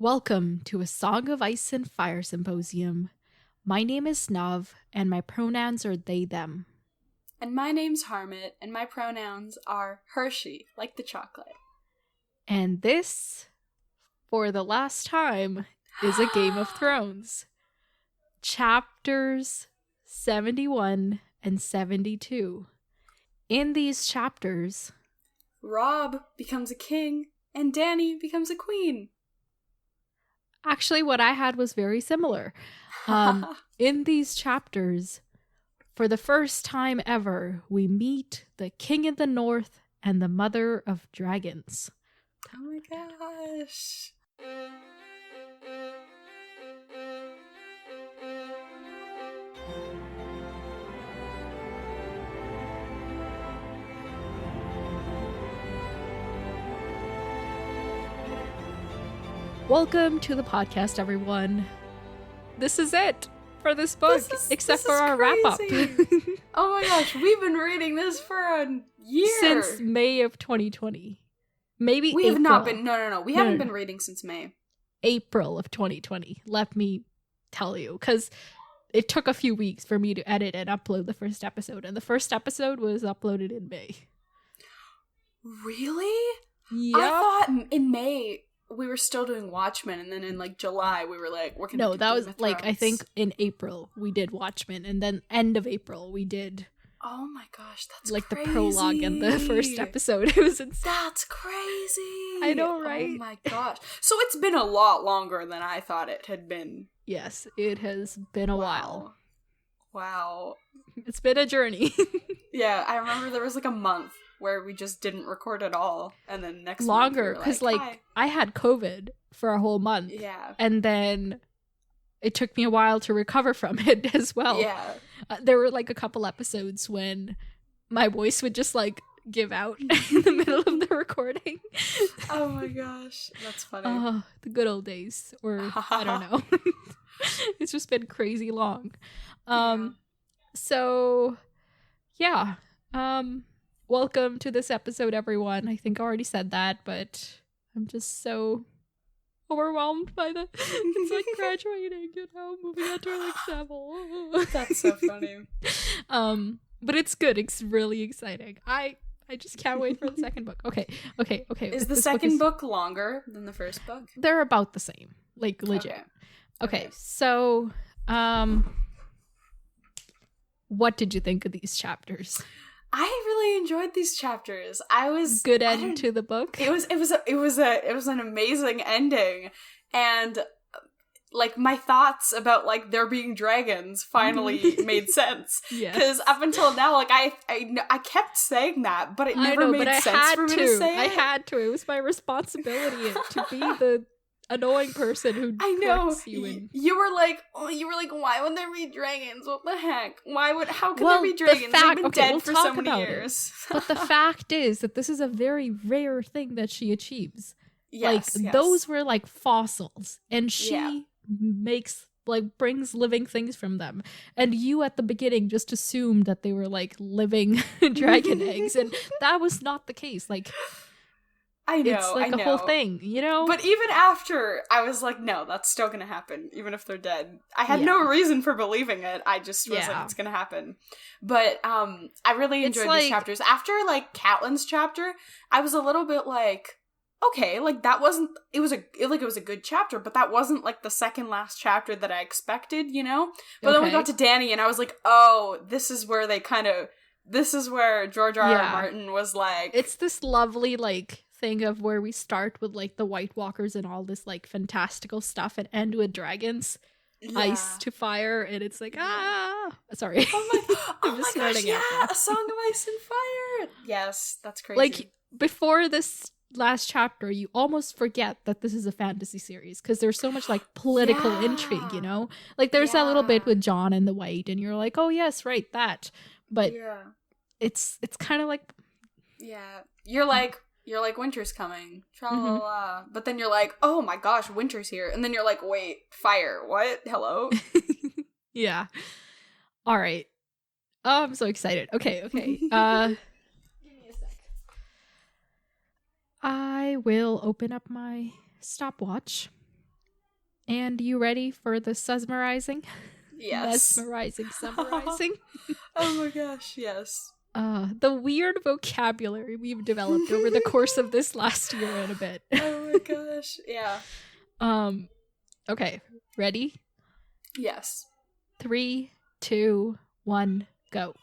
Welcome to a Song of Ice and Fire Symposium. My name is Nav, and my pronouns are they, them. And my name's Harmat, and my pronouns are Hershey, like the chocolate. And this, for the last time, is a Game of Thrones. Chapters 71 and 72. In these chapters, Robb becomes a king, and Dany becomes a queen. actually what I had was very similar. In these chapters, for the first time ever, we meet the King of the North and the Mother of Dragons. Oh my gosh. Welcome to the podcast, everyone. This is it for this book, except for our wrap-up. Oh my gosh, we've been reading this for a year. Since May of 2020. Maybe we April. have not been, no. We haven't been reading since May. April of 2020, let me tell you, because it took a few weeks for me to edit and upload the first episode, and the first episode was uploaded in May. Really? Yeah. I thought in May we were still doing Watchmen, and then in like July we were like working. No, that was like I think in April we did Watchmen, and then end of April we did. Oh my gosh, that's like crazy. The prologue and the first episode. It was insane. That's crazy. I know, right? Oh my gosh. So it's been a lot longer than I thought it had been. Yes, it has been a while. Wow. It's been a journey. Yeah, I remember there was like a month where we just didn't record at all, and then next longer month because like I had COVID for a whole month. Yeah, and then it took me a while to recover from it as well. Yeah, there were like a couple episodes when my voice would just like give out in the middle of the recording. Oh my gosh, that's funny. The good old days, or I don't know. It's just been crazy long. So yeah. Welcome to this episode, everyone. I think I already said that, but I'm just so overwhelmed by the it's like graduating, moving on to our next level. That's so funny. But it's good. It's really exciting. I just can't wait for the second book. Okay. Is the second book longer than the first book? They're about the same. Like legit. Okay. So what did you think of these chapters? I really enjoyed these chapters. I was good end to the book. It was an amazing ending, and like my thoughts about like there being dragons finally made sense. Because up until now, like I kept saying that, but it never made sense for me to say it. I had to. It was my responsibility to be the annoying person who corrects you. And you were like, why would there be dragons? What the heck? How could there be dragons? They've been dead for so many years. But the fact is that this is a very rare thing that she achieves. Yes, those were like fossils, and she brings living things from them. And you at the beginning just assumed that they were like living dragon eggs, and that was not the case. Like, I know, it's like a whole thing, But even after, I was like, no, that's still gonna happen, even if they're dead. I had no reason for believing it. I just was like, it's gonna happen. But I really enjoyed these chapters. After like Catelyn's chapter, I was a little bit like, okay, like that wasn't. It was a good chapter, but that wasn't like the second last chapter that I expected, But then we got to Dany, and I was like, oh, this is where George R. R. Martin was like, it's this lovely like thing of where we start with like the White Walkers and all this like fantastical stuff and end with dragons, ice to fire, and it's like sorry. Oh my gosh, a Song of Ice and Fire. Yes, that's crazy. Like before this last chapter, you almost forget that this is a fantasy series because there's so much like political intrigue, like there's that little bit with Jon and the White, and you're like, oh yes, right, that, but it's kind of like you're like, winter's coming, tra-la-la. But then you're like, oh my gosh, winter's here. And then you're like, wait, fire, what? Hello? Yeah. All right. Oh, I'm so excited. Okay. Give me a sec. I will open up my stopwatch. And you ready for the mesmerizing? Yes. Mesmerizing, summarizing. Oh my gosh, yes. The weird vocabulary we've developed over the course of this last year and a bit. Oh my gosh, yeah. Okay, ready? Yes. 3, 2, 1, go.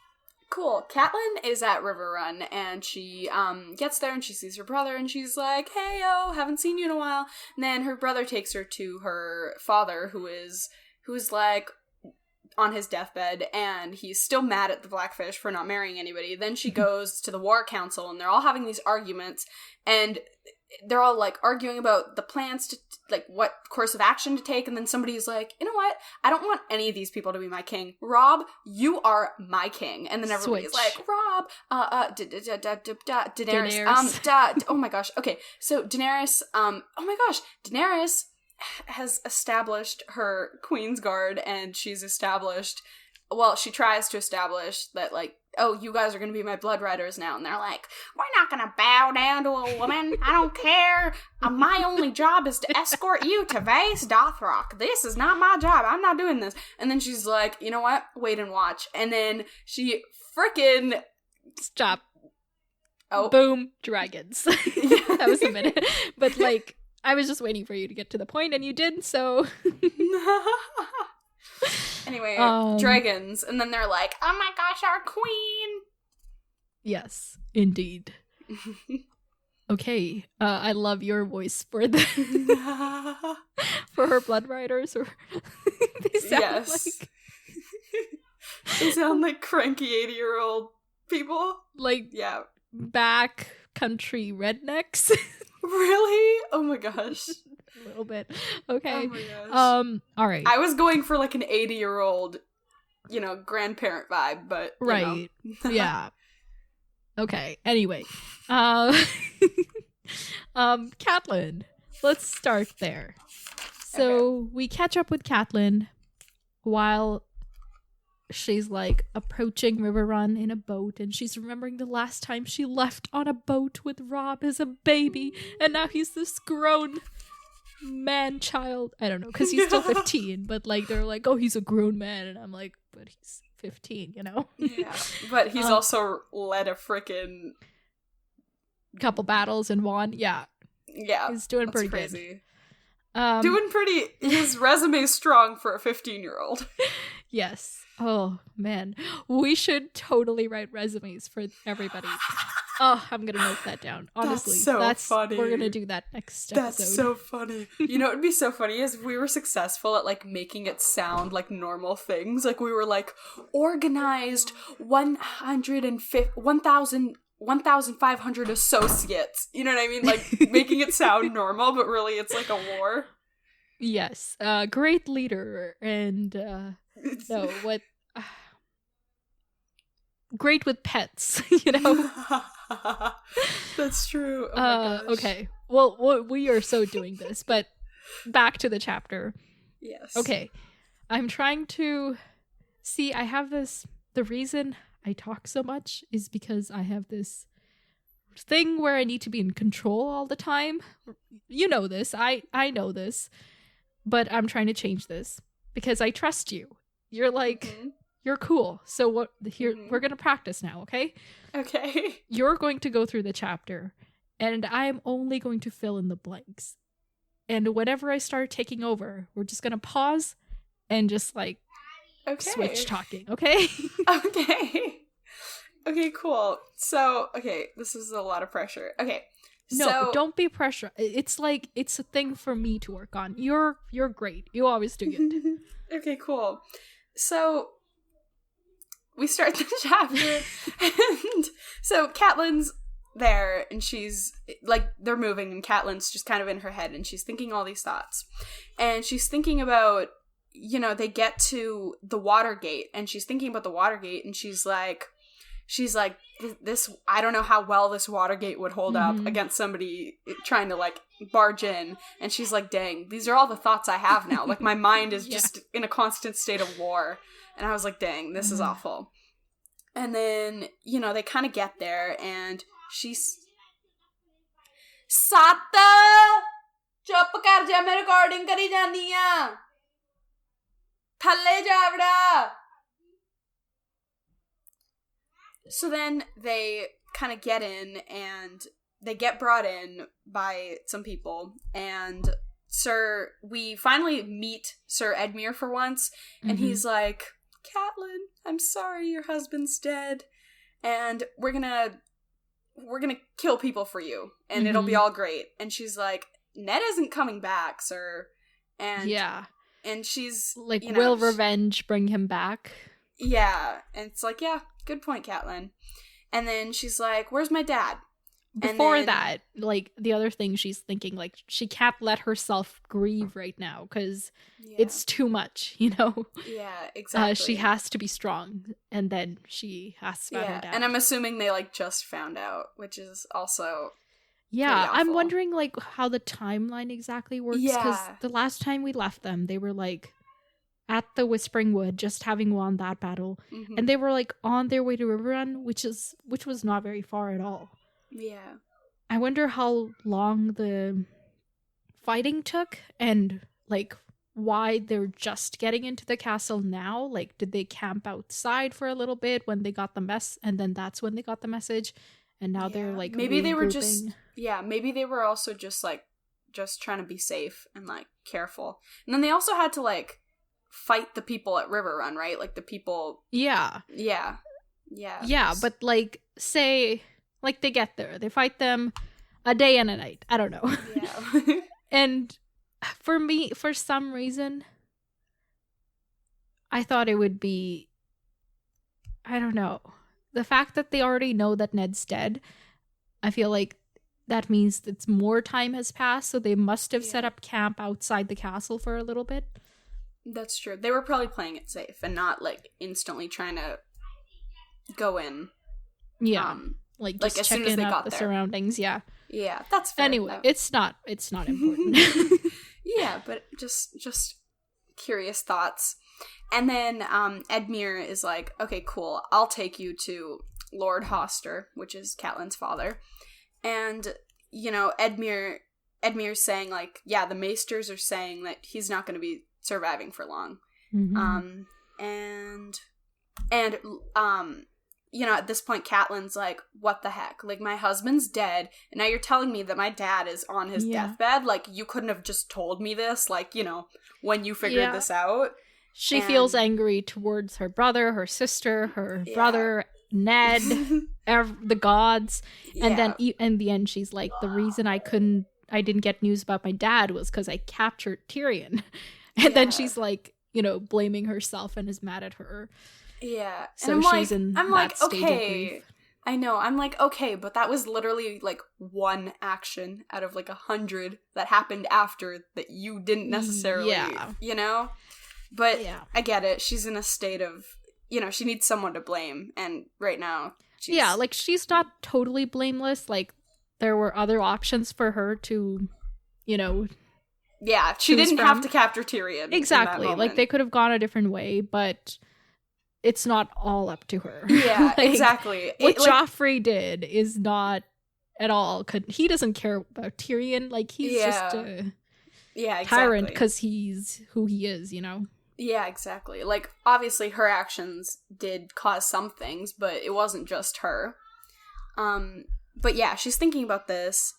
Cool. Catelyn is at Riverrun, and she gets there and she sees her brother, and she's like, "Hey, yo, haven't seen you in a while." And then her brother takes her to her father, who's like on his deathbed, and he's still mad at the Blackfish for not marrying anybody. Then she goes to the War Council, and they're all having these arguments, and they're all like arguing about the plans to like what course of action to take. And then somebody's like, "You know what? I don't want any of these people to be my king. Rob, you are my king." And then everybody's like, "Rob, Daenerys, oh my gosh. Okay, so Daenerys, oh my gosh, Daenerys has established her Queen's Guard, and she tries to establish that, like, "Oh, you guys are going to be my blood riders now." And they're like, "We're not going to bow down to a woman. I don't care. My only job is to escort you to Vase Dothrock. This is not my job. I'm not doing this." And then she's like, "You know what? Wait and watch." And then she frickin' Stop. Oh. Boom. Dragons. That was a minute. But, like, I was just waiting for you to get to the point, and you did, so... Anyway, dragons, and then they're like, "Oh my gosh, our queen!" Yes, indeed. Okay, I love your voice for the for her blood riders. Or they sound like they sound like cranky 80-year-old people. Like, yeah, back country rednecks. Really? Oh my gosh. A little bit. Okay. Oh my gosh. All right. I was going for like an 80-year-old, grandparent vibe, but right. Yeah. Okay. Anyway, Catelyn. Let's start there. So we catch up with Catelyn while she's like approaching Riverrun in a boat, and she's remembering the last time she left on a boat with Rob as a baby, and now he's this grown man-child. I don't know, because he's still 15, but like they're like, "Oh, he's a grown man," and I'm like, but he's 15, Yeah, but he's also led a frickin' couple battles and won. Yeah, he's doing pretty crazy. Good. His resume's strong for a 15-year-old. Yes. Oh man, we should totally write resumes for everybody. Oh, I'm gonna note that down. Honestly, that's funny. We're gonna do that next episode. That's so funny. You know what would be so funny is if we were successful at like making it sound like normal things. Like we were like organized 1,500 associates. You know what I mean? Like making it sound normal, but really it's like a war. Yes. Great leader and no, what great with pets, That's true. Oh my gosh. Okay. Well, we are so doing this, but back to the chapter. Yes. Okay. I'm trying to see, I have this, the reason I talk so much is because I have this thing where I need to be in control all the time. You know this. I know this. But I'm trying to change this because I trust you. You're like, you're cool. So what? Here, we're going to practice now, okay? Okay. You're going to go through the chapter, and I'm only going to fill in the blanks. And whenever I start taking over, we're just going to pause and just like switch talking, okay? Okay. Okay, cool. So, okay, this is a lot of pressure. Okay. No, don't be pressure. It's like, it's a thing for me to work on. You're great. You always do good. Okay, cool. So, we start the chapter, and so Catelyn's there, and she's, like, they're moving, and Catelyn's just kind of in her head, and she's thinking all these thoughts. And she's thinking about, they get to the Watergate, and she's thinking about the Watergate, and she's like, this, I don't know how well this Watergate would hold up against somebody trying to, like, barge in. And she's like, dang, these are all the thoughts I have now. Like, my mind is just in a constant state of war. And I was like, dang, this is awful. And then, they kind of get there, and she's... Sata! ਚੁੱਪ ਕਰ ਜਾ ਮੈਂ recording ਕਰੀ ਜਾਂਦੀ ਆ ਥੱਲੇ ਜਾ vada So then they kind of get in and they get brought in by some people and we finally meet Sir Edmure for once and he's like, Catelyn, I'm sorry your husband's dead and we're gonna kill people for you and it'll be all great. And she's like, Ned isn't coming back, sir. And and she's like, will revenge bring him back? Yeah. And it's like, yeah, good point, Catelyn. And then she's like, where's my dad? Before that, like, the other thing she's thinking, like, she can't let herself grieve right now because it's too much, you know? Yeah, exactly. She has to be strong, and then she has to find her dad. And I'm assuming they, like, just found out, which is also I'm wondering, like, how the timeline exactly works, because the last time we left them, they were, like, at the Whispering Wood, just having won that battle, and they were, like, on their way to Riverrun, which was not very far at all. Yeah. I wonder how long the fighting took and, like, why they're just getting into the castle now. Like, did they camp outside for a little bit when they got the mess, and then that's when they got the message, and now they're, like, maybe they were just... Yeah, maybe they were also just, like, just trying to be safe and, like, careful. And then they also had to, like, fight the people at Riverrun, right? Like, the people... Yeah. Yeah. Yeah. Yeah, but, like, say... Like, they get there. They fight them a day and a night. I don't know. Yeah. And for me, for some reason, I thought it would be... I don't know. The fact that they already know that Ned's dead, I feel like that means that more time has passed, so they must have set up camp outside the castle for a little bit. That's true. They were probably playing it safe and not, like, instantly trying to go in. Yeah. Like just as soon as they got the there. Surroundings, yeah. Yeah, that's fair. Anyway, though. it's not important. Yeah, but just curious thoughts. And then Edmure is like, okay, cool, I'll take you to Lord Hoster, which is Catelyn's father. And, you know, Edmure's saying, like, yeah, the Maesters are saying that he's not going to be surviving for long. You know, at this point, Catelyn's like, what the heck? Like, my husband's dead, and now you're telling me that my dad is on his deathbed? Like, you couldn't have just told me this, like, you know, when you figured this out? She feels angry towards her brother, her sister, her brother, Ned, the gods, and then in the end, she's like, the reason I didn't get news about my dad was because I captured Tyrion. And then she's like, you know, blaming herself and is mad at her. Yeah. So and I'm like, okay. I know. I'm like, okay, but that was literally like one action out of like 100 that happened after that you didn't necessarily, you know? But I get it. She's in a state of, you know, she needs someone to blame. And right now, like, she's not totally blameless. Like, there were other options for her to, you know... Yeah, she didn't have to capture Tyrion. Exactly. Like, they could have gone a different way, but... It's not all up to her. Yeah, like, exactly. What Joffrey did is not at all. He doesn't care about Tyrion. Like, he's just a tyrant because he's who he is, you know? Yeah, exactly. Like, obviously her actions did cause some things, but it wasn't just her. But yeah, she's thinking about this,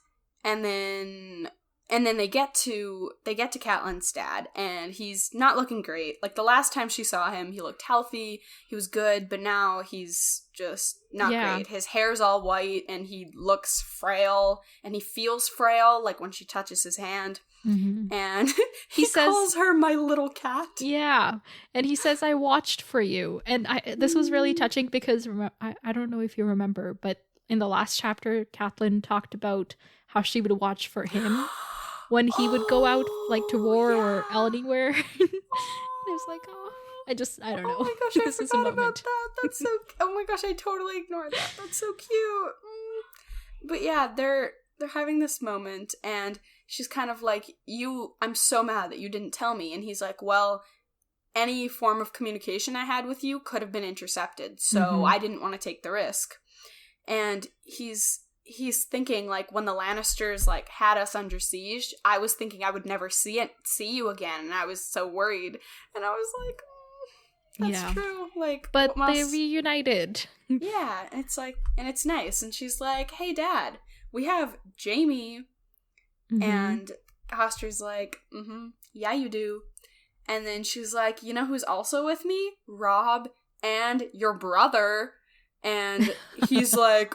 and then they get to Catelyn's dad, and he's not looking great. Like, the last time she saw him, he looked healthy, he was good, but now he's just not great. His hair's all white, and he looks frail, and he feels frail, like when she touches his hand. And he calls her my little cat. Yeah, and he says, I watched for you. And this was really touching because, I don't know if you remember, but in the last chapter, Catelyn talked about how she would watch for him when he would go out, like, to war or anywhere. And I was like, I don't know. Oh my gosh, I forgot about that. That's so... Oh my gosh, I totally ignored that. That's so cute. But yeah, they're having this moment, and she's kind of like, I'm so mad that you didn't tell me. And he's like, well, any form of communication I had with you could have been intercepted, so I didn't want to take the risk. And he's he's thinking, like, when the Lannisters, like, had us under siege, I was thinking I would never see you again, and I was so worried. And I was like, that's true. Like, but they reunited. Yeah, it's like, and it's nice. And she's like, hey, Dad, we have Jaime. And Hoster's like, yeah, you do. And then she's like, you know who's also with me? Rob and your brother. And he's like,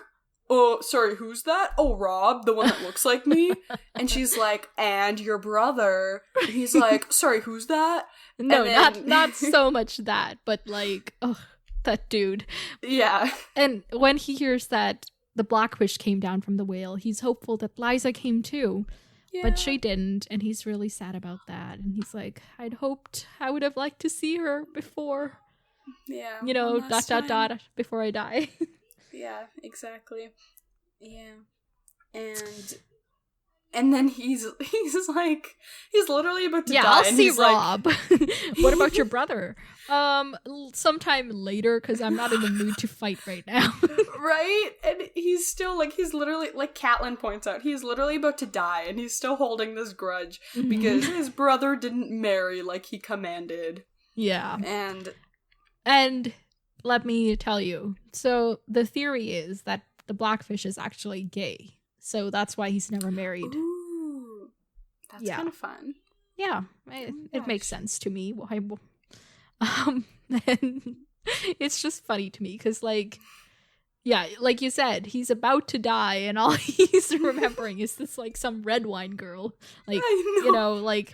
oh, sorry, who's that? Oh, Rob, the one that looks like me. And she's like, and your brother. And he's like, sorry, who's that? No, not so much that, but like, oh, that dude. Yeah. And when he hears that the Blackfish came down from the whale, he's hopeful that Lysa came too. Yeah. But she didn't, and he's really sad about that. And he's like, I'd hoped I would have liked to see her before. Yeah. You know, ... before I die. Yeah, exactly. Yeah. And then he's like, he's literally about to die. I'll see he's Rob. Like, what about your brother? Sometime later, because I'm not in the mood to fight right now. Right? And he's still, like, he's literally, like Catelyn points out, he's literally about to die, and he's still holding this grudge because his brother didn't marry like he commanded. Yeah. And let me tell you, so the theory is that the Blackfish is actually gay. So that's why he's never married. Ooh, that's kind of fun. Yeah, it makes sense to me. And it's just funny to me because, like, yeah, like you said, he's about to die, and all he's remembering is this, like, some red wine girl, like, you know, like,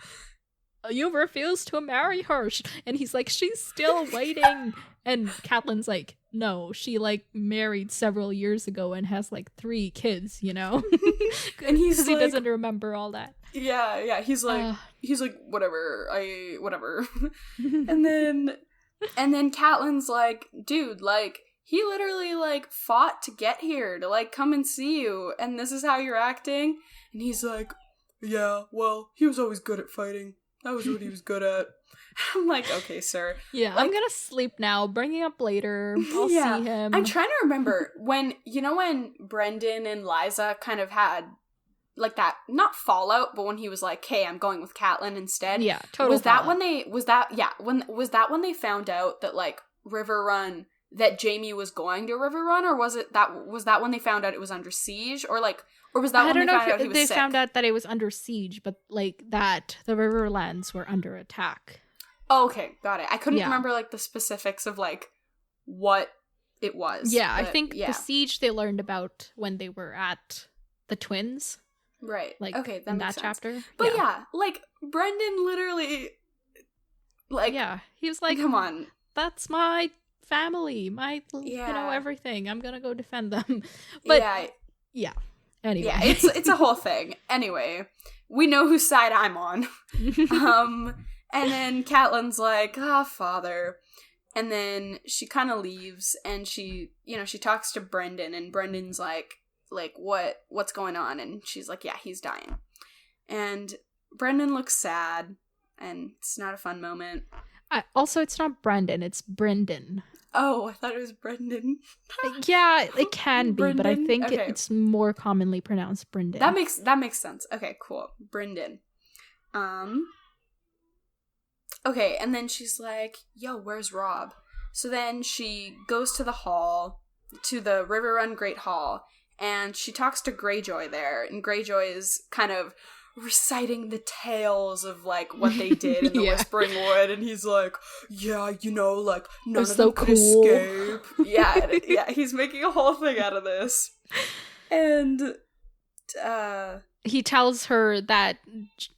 you refused to marry her, and he's like, she's still waiting. And Catelyn's like, no, she, like, married several years ago and has, like, 3 kids, you know? And he's like, he doesn't remember all that. Yeah, he's like, whatever. and then Catelyn's like, dude, like, he literally, like, fought to get here, to, like, come and see you, and this is how you're acting? And he's like, yeah, well, he was always good at fighting. That was what he was good at. I'm like, okay, sir. Yeah, like, I'm gonna sleep now. Bring it up later. I'll see him. I'm trying to remember when Brendan and Lysa kind of had, like, that, not fallout, but when he was like, hey, I'm going with Catelyn instead. Yeah, totally. Was that when they found out that, like, Riverrun, that Jaime was going to Riverrun, or was that when they found out it was under siege, or was that when they found out he was sick? They found out that it was under siege, but, like, that the Riverlands were under attack. Oh, okay, got it. I couldn't remember, like, the specifics of, like, what it was. Yeah, I think the siege they learned about when they were at the Twins. Right. Like, okay, in that chapter. But yeah, like, Brendan literally, like... Yeah, he was like, come on. That's my family, my, you know, everything. I'm gonna go defend them. But, yeah. Anyway. Yeah, it's a whole thing. Anyway, we know whose side I'm on. And then Catelyn's like, father. And then she kind of leaves, and she talks to Brendan, and Brendan's like, what's going on? And she's like, yeah, he's dying. And Brendan looks sad, and it's not a fun moment. Also, it's not Brendan, it's Brendan. Oh, I thought it was Brendan. Yeah, it can be, but I think it's more commonly pronounced Brendan. That makes sense. Okay, cool. Brendan. Okay, and then she's like, yo, where's Rob? So then she goes to the hall, to the Riverrun Great Hall, and she talks to Greyjoy there, and Greyjoy is kind of reciting the tales of, like, what they did in the Whispering Wood, and he's like, yeah, you know, like, none of them could escape. Yeah, he's making a whole thing out of this. And, he tells her that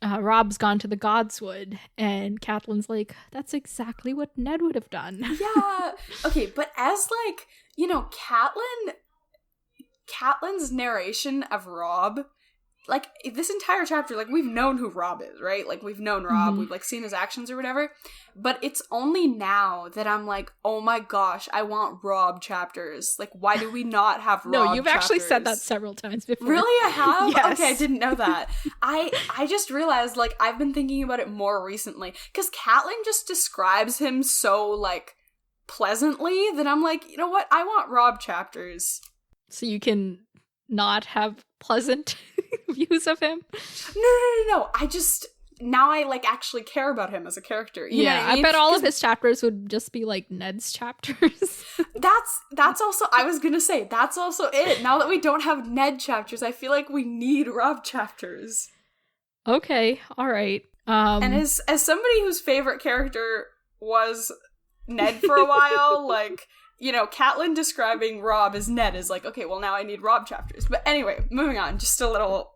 Rob's gone to the Godswood, and Catelyn's like, that's exactly what Ned would have done. Yeah. Okay, but as, like, you know, Catelyn's narration of Rob, like, this entire chapter, like, we've known who Rob is, right? Like, we've known Rob, we've, like, seen his actions or whatever, but it's only now that I'm like, oh my gosh, I want Rob chapters. Like, why do we not have Rob No, you've actually said that several times before. Really? I have? Yes. Okay, I didn't know that. I just realized, like, I've been thinking about it more recently, because Catelyn just describes him so, like, pleasantly that I'm like, you know what? I want Rob chapters. So you can not have pleasant views of him. No. Now I like actually care about him as a character. You know what I mean? I bet all of his chapters would just be like Ned's chapters. That's also, I was gonna say, that's also it. Now that we don't have Ned chapters, I feel like we need Rob chapters. Okay, all right. And as somebody whose favorite character was Ned for a while, like, you know, Catelyn describing Rob as Ned is like, okay, well now I need Rob chapters. But anyway, moving on, just a little...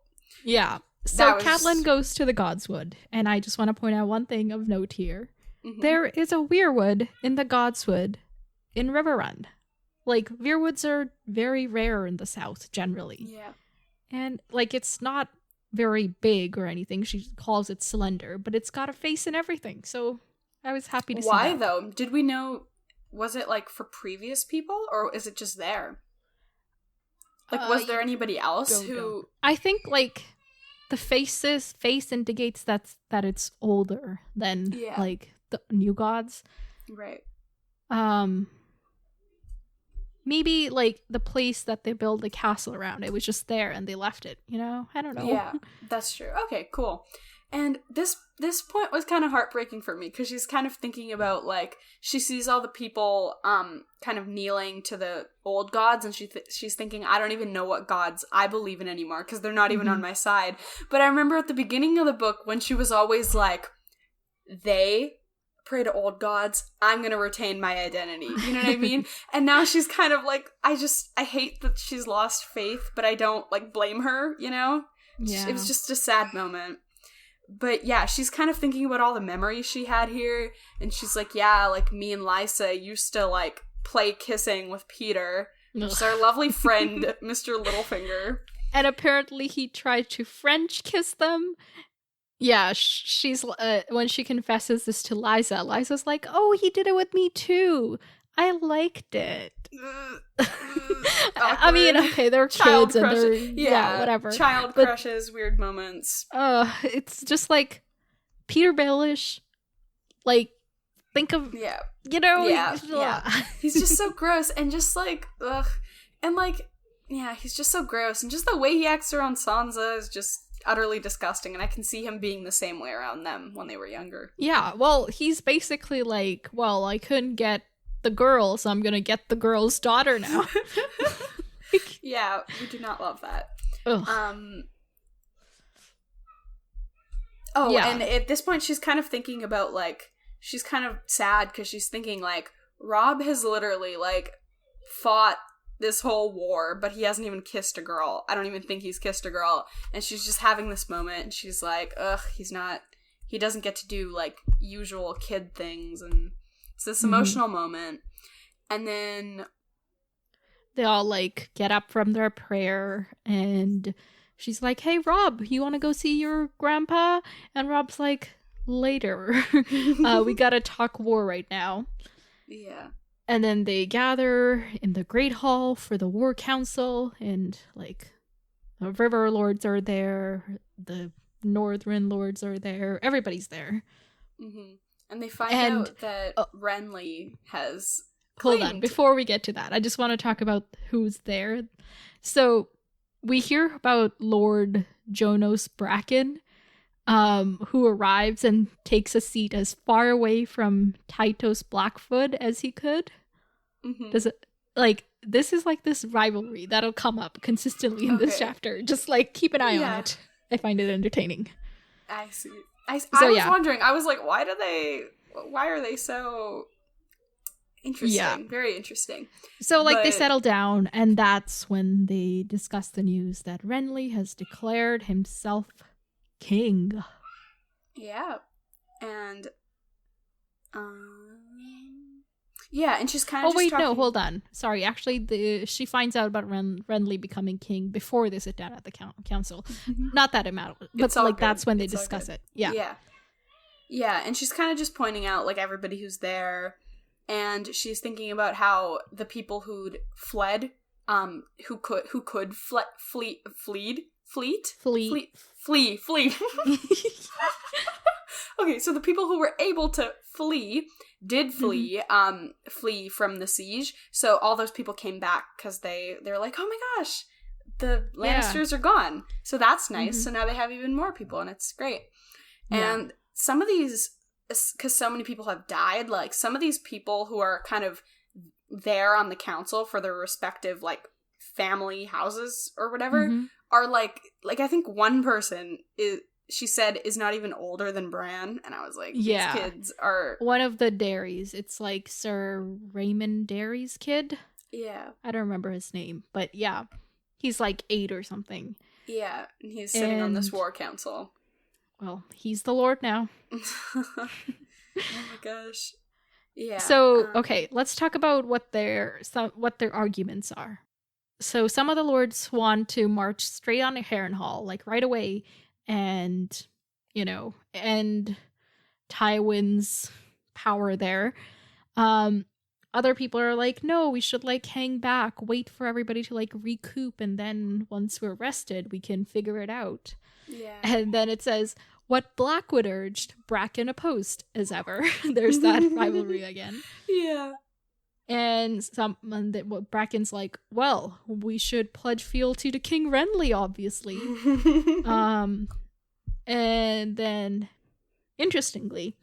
Yeah. So Catelyn goes to the Godswood, and I just want to point out one thing of note here. Mm-hmm. There is a weirwood in the Godswood in Riverrun. Like, weirwoods are very rare in the South, generally. Yeah. And, like, it's not very big or anything. She calls it slender, but it's got a face and everything. So I was happy to see that. Why, though? Did we know... Was it, like, for previous people, or is it just there? Like, was there anybody else who... I think, like... The face indicates that it's older than like the new gods. Right. Maybe like the place that they build the castle around, it was just there and they left it, you know? I don't know. Yeah, that's true. Okay, cool. And this point was kind of heartbreaking for me because she's kind of thinking about, like, she sees all the people kind of kneeling to the old gods, and she's thinking, I don't even know what gods I believe in anymore because they're not even on my side. But I remember at the beginning of the book when she was always like, they pray to old gods, I'm going to retain my identity. You know what I mean? And now she's kind of like, I hate that she's lost faith, but I don't, like, blame her, you know? Yeah. It was just a sad moment. But yeah, she's kind of thinking about all the memories she had here, and she's like, yeah, like, me and Lysa used to, like, play kissing with Peter, which is our lovely friend, Mr. Littlefinger. And apparently he tried to French kiss them. Yeah, she's, when she confesses this to Lysa's like, oh, he did it with me too. I liked it. I mean, okay, they're kids and they're whatever. Child crushes, weird moments. It's just like Peter Baelish. Like, think of you know, he's just so gross and just like ugh, and like he's just so gross and just the way he acts around Sansa is just utterly disgusting, and I can see him being the same way around them when they were younger. Yeah, well, he's basically like, well, I couldn't get the girl, so I'm gonna get the girl's daughter now. Yeah, we do not love that. Ugh. And at this point she's kind of thinking about, like, she's kind of sad because she's thinking, like, Rob has literally, like, fought this whole war, but he hasn't even kissed a girl. I don't even think he's kissed a girl. And she's just having this moment, and she's like, ugh, he doesn't get to do, like, usual kid things, and it's this emotional moment. And then they all, like, get up from their prayer, and she's like, hey, Rob, you want to go see your grandpa? And Rob's like, later. We gotta talk war right now. Yeah. And then they gather in the Great Hall for the War Council, and, like, the River Lords are there, the Northern Lords are there, everybody's there. Mm-hmm. And they find out that Renly has Hold on, before we get to that, I just want to talk about who's there. So, we hear about Lord Jonas Bracken, who arrives and takes a seat as far away from Tytos Blackfoot as he could. Mm-hmm. Does it, like, this is like this rivalry that'll come up consistently in this chapter. Just, like, keep an eye on it. I find it entertaining. I see. I was wondering, I was like, why are they so interesting? Yeah. Very interesting. So, like, they settle down, and that's when they discuss the news that Renly has declared himself king. Yeah. And, and she's kind of no, hold on. Sorry, actually, she finds out about Renly becoming king before they sit down at the council. Not that it matters, but, like, that's when they discuss it. Yeah. Yeah, and she's kind of just pointing out, like, everybody who's there, and she's thinking about how the people who'd fled, who could flee. Okay, so the people who were able to flee did flee, flee from the siege. So all those people came back because they're like, oh my gosh, the Lannisters are gone. So that's nice. So now they have even more people, and it's great. And some of these, because so many people have died, like, some of these people who are kind of there on the council for their respective, like, family houses or whatever, are, like, I think one person she said is not even older than Bran, and I was like, these kids are... One of the Darys. It's, like, Sir Raymond Dary's kid. Yeah. I don't remember his name, but yeah. He's, like, 8 or something. Yeah, and he's sitting on this war council. Well, he's the Lord now. Oh my gosh. Yeah. So, okay, let's talk about what their arguments are. So some of the lords want to march straight on to Harrenhal, like right away, and, you know, end Tywin's power there. Other people are like, no, we should, like, hang back, wait for everybody to, like, recoup, and then once we're rested, we can figure it out. Yeah. And then it says, what Blackwood urged, Bracken opposed, as ever. There's that rivalry again. Yeah. And Bracken's like, well, we should pledge fealty to King Renly, obviously. And then, interestingly,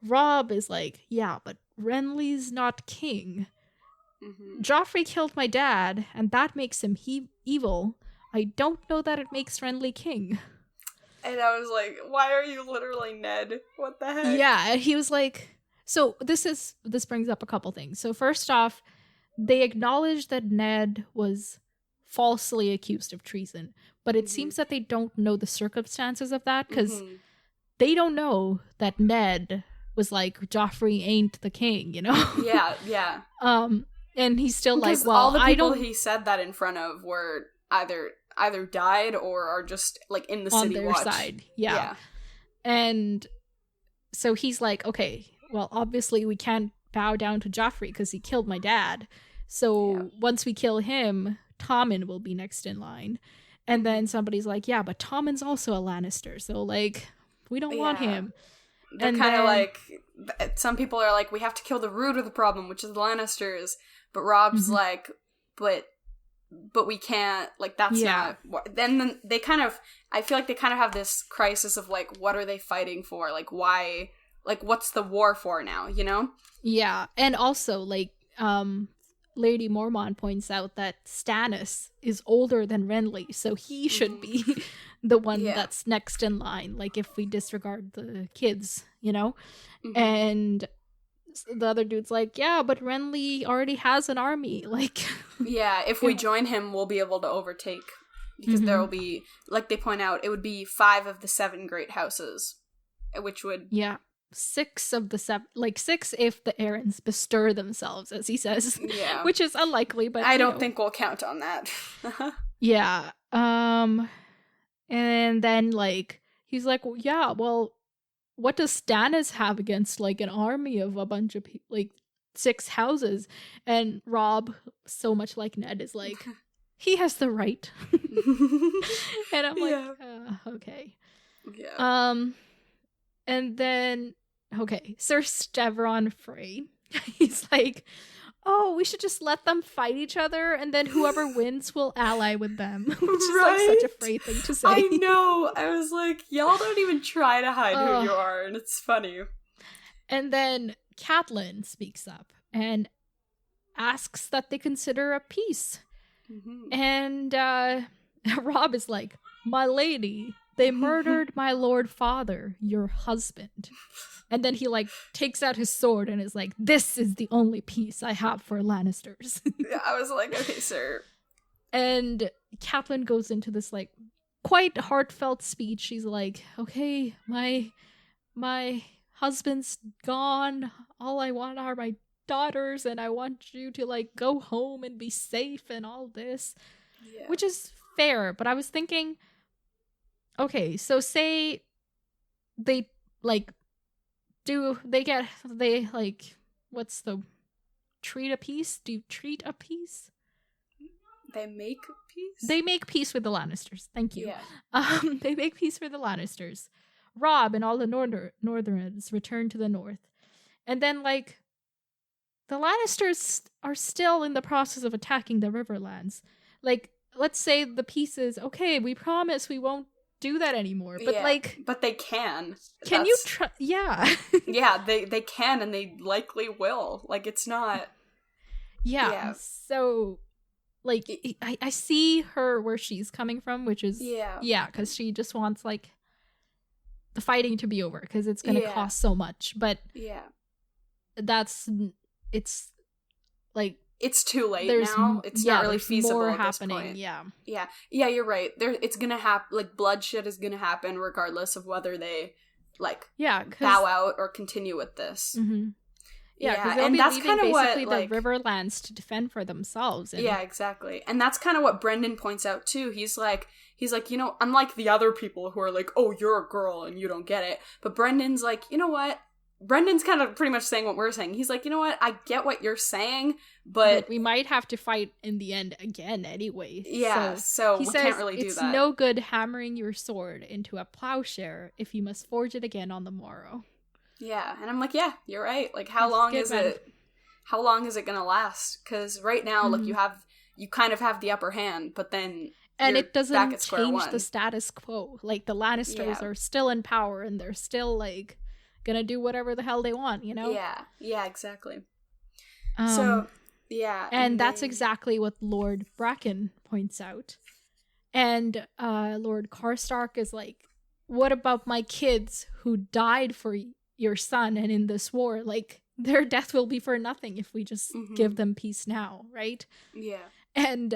Robb is like, yeah, but Renly's not king. Joffrey killed my dad, and that makes him evil. I don't know that it makes Renly king. And I was like, why are you literally Ned? What the heck? Yeah, and he was like... So this brings up a couple things. So first off, they acknowledge that Ned was falsely accused of treason, but it seems that they don't know the circumstances of that, because they don't know that Ned was like, Joffrey ain't the king, you know? Yeah. And he's still because like, well, all the people he said that in front of were either died or are just, like, in the city on their watch side. Yeah. And so he's like, okay, well, obviously we can't bow down to Joffrey because he killed my dad. So once we kill him, Tommen will be next in line. And then somebody's like, yeah, but Tommen's also a Lannister. So, like, we don't want him. They're kind of like, some people are like, we have to kill the root of the problem, which is the Lannisters. But Robb's like, but we can't, like, that's not... Then they kind of, I feel like they kind of have this crisis of, like, what are they fighting for? Like, why... Like, what's the war for now, you know? Yeah, and also, like, Lady Mormont points out that Stannis is older than Renly, so he should be the one that's next in line, like, if we disregard the kids, you know? And the other dude's like, yeah, but Renly already has an army, like... Yeah, if we join him, we'll be able to overtake, because there will be, like they point out, it would be 5 of the 7 great houses, which would... Yeah. 6 of the 7, like 6 if the Arryns bestir themselves, as he says. Yeah. Which is unlikely, but I don't think we'll count on that. Yeah. And then, like, he's like, well, yeah, well, what does Stannis have against, like, an army of a bunch of people, like, 6 houses? And Robb, so much like Ned, is like, he has the right. And I'm like, okay. Yeah. And then, okay, Sir Steveron Frey, he's like, oh, we should just let them fight each other, and then whoever wins will ally with them, which is, like, such a Frey thing to say. I know. I was like, y'all don't even try to hide who you are, and it's funny. And then Catelyn speaks up and asks that they consider a peace. And Robb is like, my lady... They murdered my lord father, your husband. And then he, like, takes out his sword and is like, this is the only peace I have for Lannisters. Yeah, I was like, okay, sir. And Catelyn goes into this, like, quite heartfelt speech. She's like, okay, my husband's gone. All I want are my daughters, and I want you to, like, go home and be safe and all this. Yeah. Which is fair, but I was thinking... Okay, so say they, like, what's the, treat a peace? Do you treat a peace? They make peace? They make peace with the Lannisters. Thank you. Yeah. They make peace with the Lannisters. Robb and all the Northerners return to the north. And then, like, the Lannisters are still in the process of attacking the Riverlands. Like, let's say the pieces, okay, we promise we won't do that anymore. But like, but they can. Can you try? Yeah. Yeah, they can, and they likely will. Like, it's not. Yeah. So, like, I see her where she's coming from, which is because she just wants like the fighting to be over because it's going to cost so much. But it's like. It's too late now. It's not really feasible at this point. Yeah, you're right. It's gonna happen. Like, bloodshed is gonna happen regardless of whether they bow out or continue with this. Mm-hmm. Yeah, and that's kind of what the Riverlands to defend for themselves. Yeah, exactly. And that's kind of what Brendan points out too. He's like, you know, unlike the other people who are like, oh, you're a girl and you don't get it. But Brendan's like, you know what? Brendan's kind of pretty much saying what we're saying. He's like, you know what? I get what you're saying, but we might have to fight in the end again anyway. Yeah, so we can't really do that. It's no good hammering your sword into a plowshare if you must forge it again on the morrow. Yeah, and I'm like, yeah, you're right. Like, how long is it gonna last? Because right now, like, you kind of have the upper hand, but then it doesn't change the status quo. Like, the Lannisters are still in power, and they're still like gonna do whatever the hell they want, you know? Yeah, exactly. And that's exactly what Lord Bracken points out. And Lord Karstark is like, what about my kids who died for your son and in this war? Like, their death will be for nothing if we just give them peace now, right? Yeah. And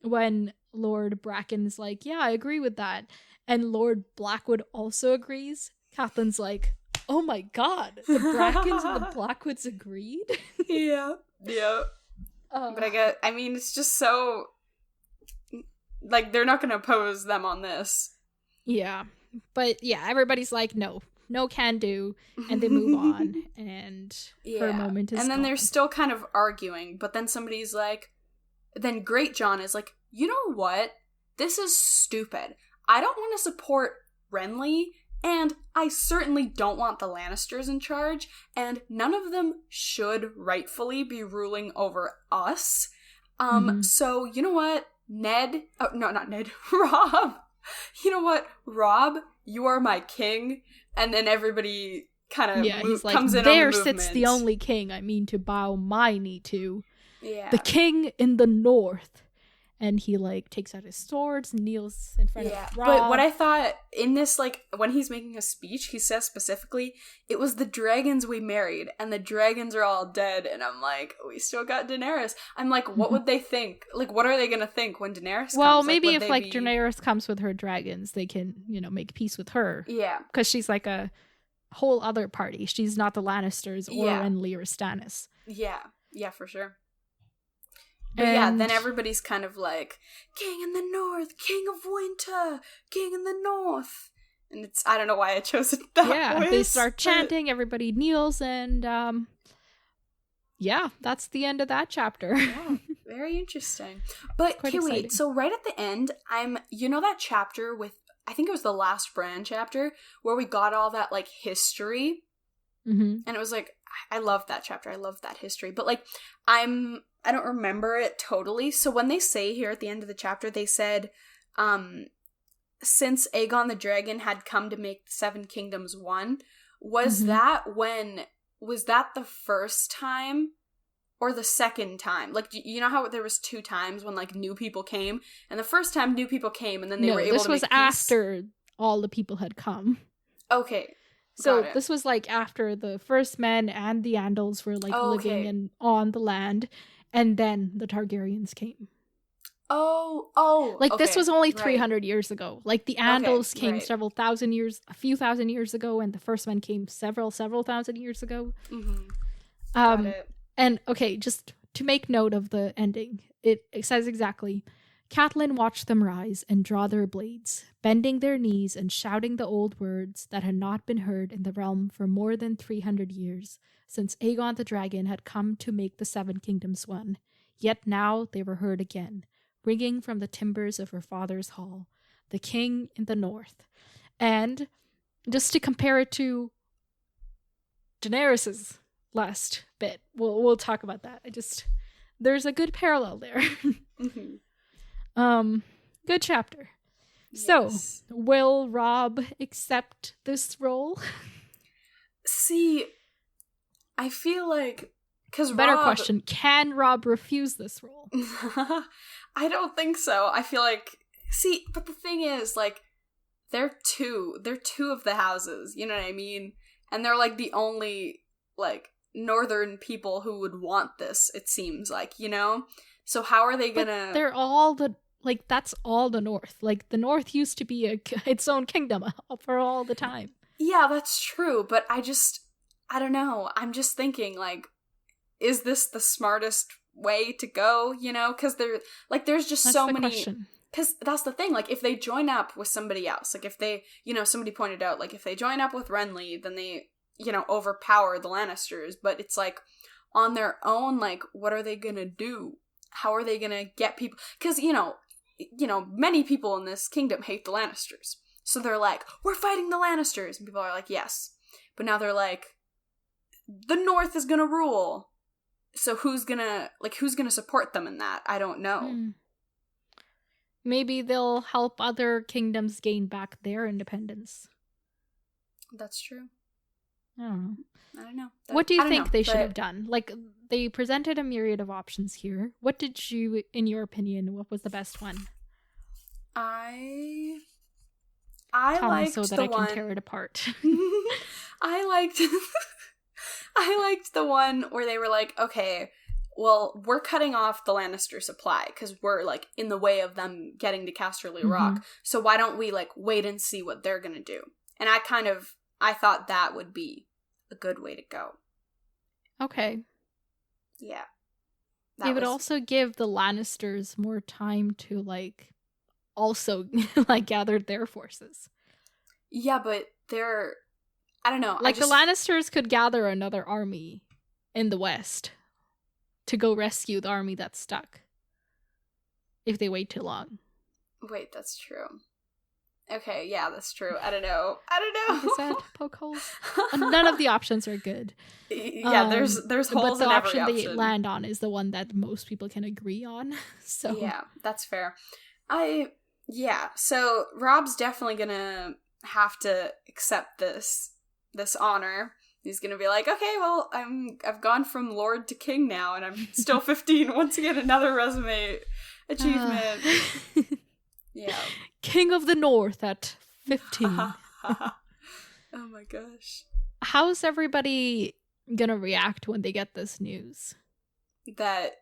when Lord Bracken's like, yeah, I agree with that, and Lord Blackwood also agrees, Catelyn's like, oh my god, the Brackens and the Blackwoods agreed? Yeah. But I mean, it's just so, like, they're not gonna oppose them on this. Yeah. But yeah, everybody's like, no can do, and they move on, and for a moment is and then gone. They're still kind of arguing, but then somebody's like, then Great John is like, you know what? This is stupid. I don't want to support Renly, and I certainly don't want the Lannisters in charge, and none of them should rightfully be ruling over us. So, you know what? Rob. You know what? Rob, you are my king. And then everybody kind of he's like, comes in there on the sits the only king I mean to bow my knee to. Yeah. The king in the north. And he, like, takes out his swords, kneels in front of Rob. But what I thought in this, like, when he's making a speech, he says specifically, it was the dragons we married, and the dragons are all dead. And I'm like, we still got Daenerys. I'm like, what would they think? Like, what are they going to think when Daenerys comes? Well, maybe if, like, Daenerys comes with her dragons, they can, you know, make peace with her. Yeah. Because she's, like, a whole other party. She's not the Lannisters or Renly or Stannis. Yeah, for sure. But yeah, then everybody's kind of like, King in the North, King of Winter, King in the North. And it's, I don't know why I chose it that way. They start chanting, everybody kneels, and that's the end of that chapter. Yeah, very interesting. But, okay, wait, so right at the end, you know that chapter with, I think it was the last Bran chapter, where we got all that, like, history? And it was like, I love that chapter, I love that history. But, like, I don't remember it totally. So when they say here at the end of the chapter, they said, since Aegon the Dragon had come to make the Seven Kingdoms one, was that the first time or the second time? Like, you know how there was 2 times when, like, new people came? And the first time new people came, and then they were able to make peace? This was after all the people had come. Okay. So this was, like, after the first men and the Andals were, like, living on the land. And then the Targaryens came. Like, this was only 300 years ago. Like, the Andals came a few thousand years ago, and the first men came several thousand years ago. Got it. And, okay, just to make note of the ending, it says exactly, Catelyn watched them rise and draw their blades, bending their knees and shouting the old words that had not been heard in the realm for more than 300 years, since Aegon the Dragon had come to make the Seven Kingdoms one. Yet now they were heard again, ringing from the timbers of her father's hall, the king in the north. And just to compare it to Daenerys's last bit, we'll talk about that. There's a good parallel there. Good chapter. Yes. So, will Robb accept this role? See, I feel like... Better question, can Robb refuse this role? I don't think so. I feel like... See, but the thing is, like, they're two of the houses, you know what I mean? And they're, like, the only, like, northern people who would want this, it seems like, you know? So how are they gonna... But they're all the... Like, that's all the North. Like, the North used to be its own kingdom for all the time. Yeah, that's true, but I don't know. I'm just thinking, like, is this the smartest way to go, you know? Because there's just that's so many... Question. Because that's the thing, like, if they join up with somebody else, like, if they, you know, somebody pointed out, like, if they join up with Renly, then they, you know, overpower the Lannisters, but it's, like, on their own, like, what are they gonna do? How are they gonna get people? Because, you know, many people in this kingdom hate the Lannisters. So they're like, we're fighting the Lannisters. And people are like, yes. But now they're like, the North is gonna rule. So who's gonna support them in that? I don't know. Maybe they'll help other kingdoms gain back their independence. That's true. I don't know. That, what do you think they should have done? Like, they presented a myriad of options here. What did you, in your opinion, what was the best one? I Tell liked me so that I can tear it apart. I liked the one where they were like, okay, well, we're cutting off the Lannister supply because we're, like, in the way of them getting to Casterly Rock. So why don't we, like, wait and see what they're gonna do? And I thought that would be a good way to go. Okay. Yeah. It would also give the Lannisters more time to, like, also, like, gather their forces. Yeah, but I don't know. Like, the Lannisters could gather another army in the West to go rescue the army that's stuck. If they wait too long. Wait, that's true. Okay, yeah, that's true. I don't know. Is that poke holes? None of the options are good. Yeah, there's holes in every option. But the option they land on is the one that most people can agree on. So yeah, that's fair. So Robb's definitely gonna have to accept this honor. He's gonna be like, okay, well, I've gone from Lord to King now, and I'm still 15. Once again, another resume achievement. Yeah. King of the North at 15. Oh my gosh. How's everybody gonna react when they get this news? That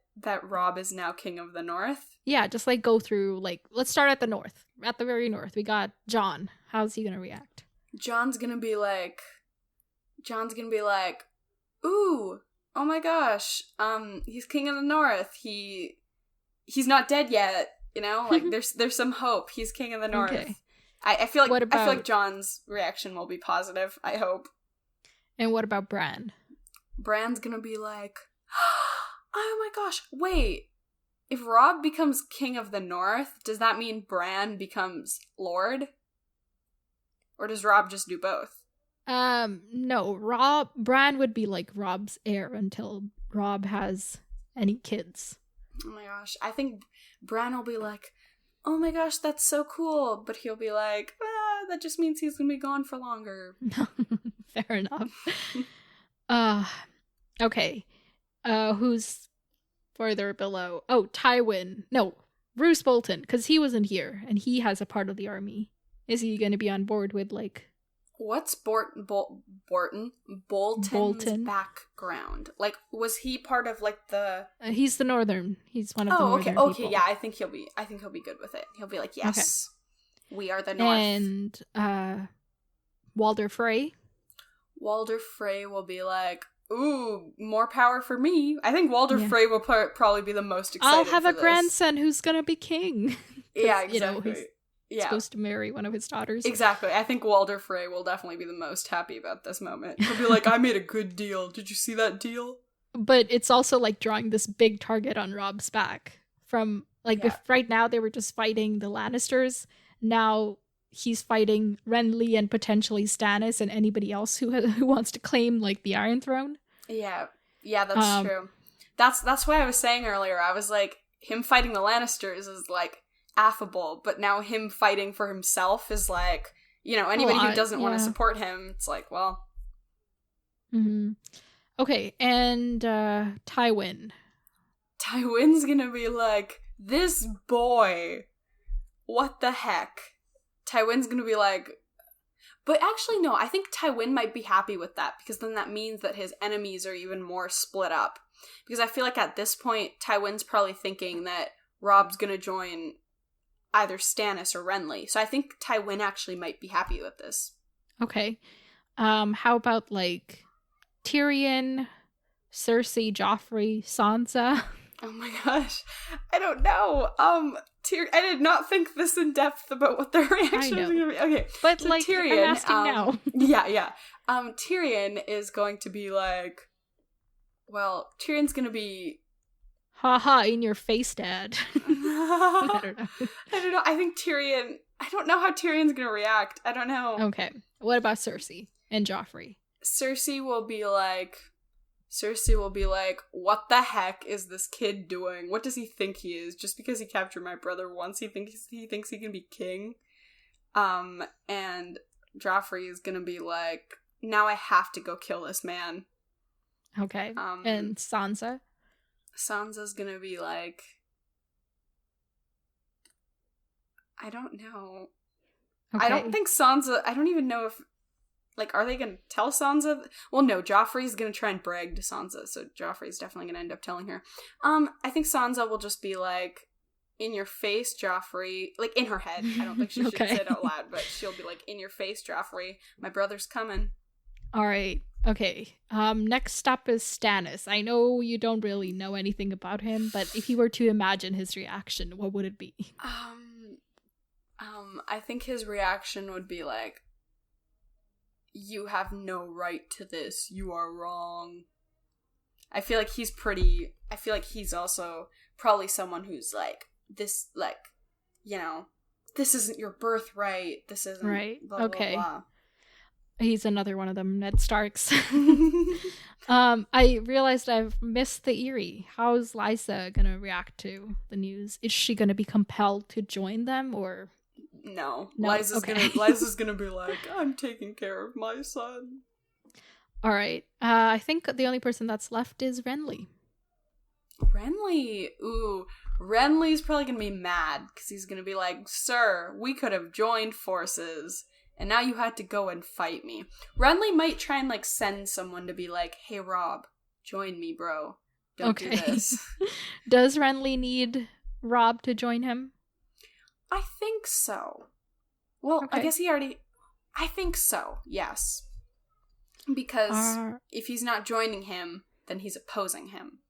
Robb is now King of the North? Yeah, just, like, go through, like, let's start at the North. At the very North, we got Jon. How's he gonna react? John's gonna be like, ooh, oh my gosh, he's King of the North. He's not dead yet, you know? Like, there's some hope. He's King of the North. Okay. I feel like John's reaction will be positive, I hope. And what about Bran? Bran's gonna be like, oh my gosh, wait. If Robb becomes King of the North, does that mean Bran becomes Lord? Or does Robb just do both? No. Bran would be, like, Robb's heir until Robb has any kids. Oh my gosh. I think Bran will be like, oh my gosh, that's so cool. But he'll be like, that just means he's gonna be gone for longer. Fair enough. Okay. Who's further below? Oh, Tywin. No, Roose Bolton, because he wasn't here, and he has a part of the army. Is he going to be on board with, like... What's Bolton's background? Like, was he part of, like, the... he's the northern. He's one of the northern people. Okay, yeah, I think he'll be good with it. He'll be like, yes, we are the North. And, Walder Frey? Walder Frey will be like, ooh, more power for me. I think Walder Frey will probably be the most excited. I'll have a grandson who's gonna be king. Yeah, exactly. He's supposed to marry one of his daughters. Exactly. I think Walder Frey will definitely be the most happy about this moment. He'll be like, I made a good deal. Did you see that deal? But it's also, like, drawing this big target on Robb's back. From, like, right now they were just fighting the Lannisters. Now he's fighting Renly and potentially Stannis and anybody else who wants to claim, like, the Iron Throne. Yeah, that's true. That's why I was saying earlier, I was like, him fighting the Lannisters is, like, affable, but now him fighting for himself is like, you know, anybody who doesn't want to support him, it's like, well. Mm-hmm. Okay, and Tywin. Tywin's gonna be like, this boy, what the heck? Tywin's gonna be like, but actually no, I think Tywin might be happy with that, because then that means that his enemies are even more split up. Because I feel like at this point, Tywin's probably thinking that Robb's gonna join either Stannis or Renly. So I think Tywin actually might be happy with this. Okay. How about, like, Tyrion, Cersei, Joffrey, Sansa? Oh my gosh. I don't know. I did not think this in depth about what their reaction is going to be. Okay. But, so like, Tyrion, I'm asking now. Yeah. Tyrion is going to be like, well, Tyrion's going to be... Haha, in your face, Dad. I don't know. I think Tyrion... I don't know how Tyrion's going to react. I don't know. Okay. What about Cersei and Joffrey? Cersei will be like, what the heck is this kid doing? What does he think he is? Just because he captured my brother once, he thinks he can be king. And Joffrey is gonna be like, now I have to go kill this man. Okay. And Sansa? Sansa's gonna be like, I don't know. Okay. I don't think Sansa, I don't even know if, like, are they going to tell Sansa? Well, no, Joffrey's going to try and brag to Sansa, so Joffrey's definitely going to end up telling her. I think Sansa will just be like, in your face, Joffrey. Like, in her head. I don't think she should say it out loud, but she'll be like, in your face, Joffrey. My brother's coming. All right. Okay. Next up is Stannis. I know you don't really know anything about him, but if you were to imagine his reaction, what would it be? I think his reaction would be like, you have no right to this. You are wrong. I feel like he's also probably someone who's like, this, like, you know, this isn't your birthright. This isn't right. Blah, okay. Blah, blah. He's another one of them, Ned Starks. I realized I've missed the Eyrie. How's Lysa gonna react to the news? Is she gonna be compelled to join them, or... No. Lysa's gonna be like, I'm taking care of my son. Alright. I think the only person that's left is Renly. Renly? Ooh. Renly's probably gonna be mad, because he's gonna be like, sir, we could have joined forces, and now you had to go and fight me. Renly might try and, like, send someone to be like, hey, Robb, join me, bro. Don't do this. Does Renly need Robb to join him? I think so. Well, okay. I guess I think so, yes. Because if he's not joining him, then he's opposing him.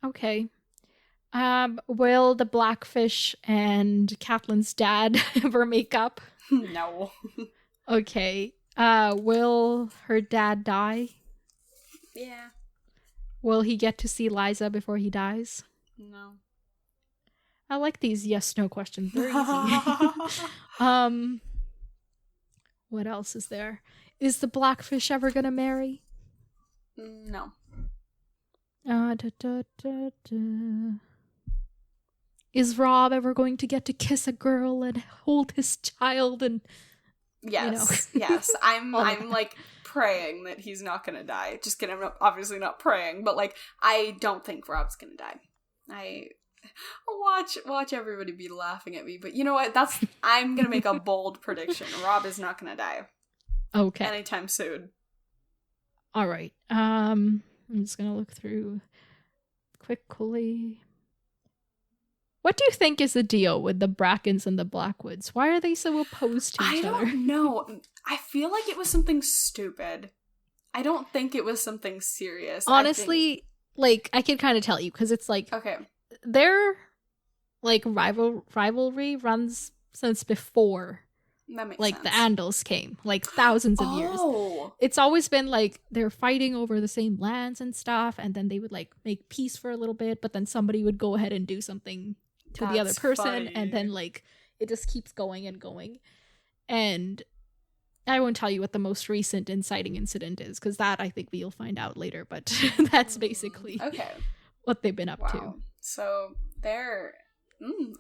Okay. Will the Blackfish and Catelyn's dad ever make up? No. Okay. Will her dad die? Yeah. Will he get to see Lysa before he dies? No. I like these yes/no questions. They're easy. What else is there? Is the Blackfish ever gonna marry? No. Is Robb ever going to get to kiss a girl and hold his child and... Yes, yes. I'm like praying that he's not gonna die. Just kidding, I'm obviously not praying, but like, I don't think Robb's gonna die. Watch everybody be laughing at me, but you know what? I'm gonna make a bold prediction. Robb is not gonna die. Okay. Anytime soon. All right. I'm just gonna look through quickly. What do you think is the deal with the Brackens and the Blackwoods? Why are they so opposed to each other? I don't know. I feel like it was something stupid. I don't think it was something serious. Honestly, like, I can kind of tell you, because it's like... Okay. Their, like, rivalry runs since before, that makes like, sense. the Andals came, like, thousands of years. It's always been, like, they're fighting over the same lands and stuff, and then they would, like, make peace for a little bit, but then somebody would go ahead and do something to the other person, funny. And then, like, it just keeps going and going. And I won't tell you what the most recent inciting incident is, because that, I think, we'll find out later, but that's basically what they've been up to. So they're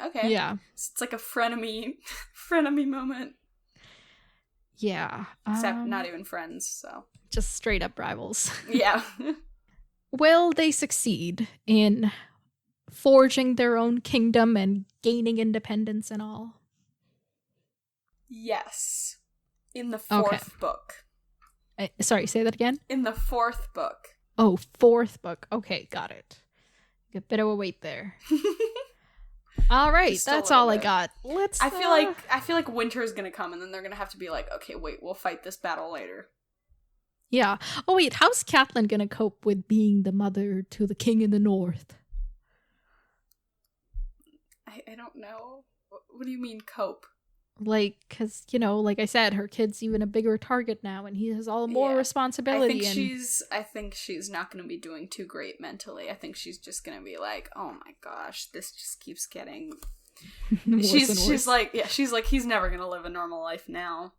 okay. Yeah. It's like a frenemy moment. Yeah. Except not even friends, so. Just straight up rivals. Yeah. Will they succeed in forging their own kingdom and gaining independence and all? Yes. In the fourth book. Sorry, say that again? In the fourth book. Oh, fourth book. Okay, got it. A bit of a wait there. All right, that's all I got. I feel like winter is gonna come, and then they're gonna have to be like, okay, wait, we'll fight this battle later. Yeah. Oh wait, how's Catelyn gonna cope with being the mother to the king in the north? I don't know. What do you mean cope? Like, because, like I said, her kid's even a bigger target now, and he has all more responsibility. I think she's not going to be doing too great mentally. I think she's just going to be like, oh my gosh, this just keeps getting... She's like, he's never going to live a normal life now.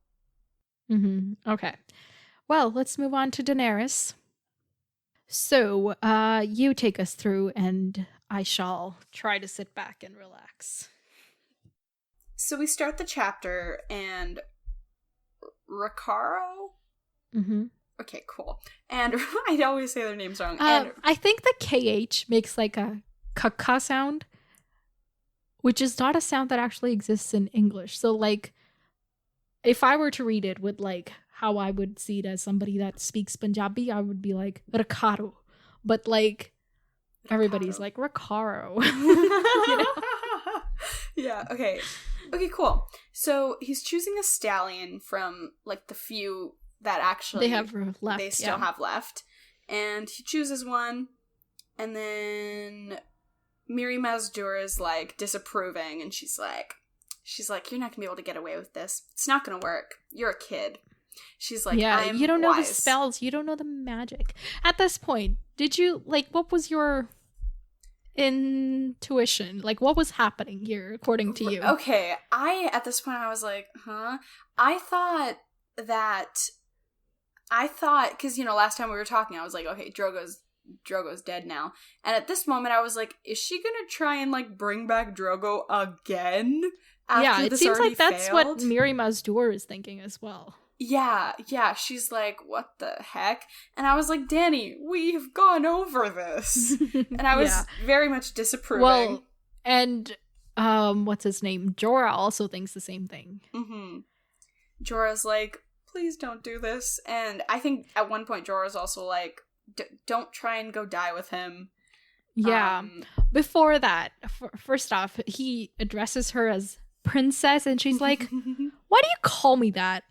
Mm-hmm. Okay. Well, let's move on to Daenerys. So, you take us through, and I shall try to sit back and relax. So we start the chapter, and Ricaro? Mm-hmm. Okay, cool. And I always say their names wrong. I think the KH makes like a kaka sound, which is not a sound that actually exists in English. So, like, if I were to read it with, like, how I would see it as somebody that speaks Punjabi, I would be like, Ricaro. But, like, everybody's like, Ricaro. Yeah, okay. Okay, cool. So he's choosing a stallion from, like, the few that actually they still have left. And he chooses one, and then Miri Mazdur is, like, disapproving, and she's like, you're not gonna be able to get away with this. It's not gonna work. You're a kid. She's like, yeah, I'm you don't wise. know the spells. You don't know the magic. At this point, did you, like, what was your intuition? Like, what was happening here, according to you? Okay, at this point, I was like, huh? I thought, because, last time we were talking, I was like, okay, Drogo's dead now. And at this moment, I was like, is she gonna try and, like, bring back Drogo again? Yeah, it seems like that's what Miri Mazdur is thinking as well. Yeah, she's like, what the heck? And I was like, Dani, we've gone over this. And I was very much disapproving. Well, and, what's his name? Jorah also thinks the same thing. Mm-hmm. Jorah's like, please don't do this. And I think at one point Jorah's also like, don't try and go die with him. Yeah. Before that, first off, he addresses her as princess, and she's like, why do you call me that?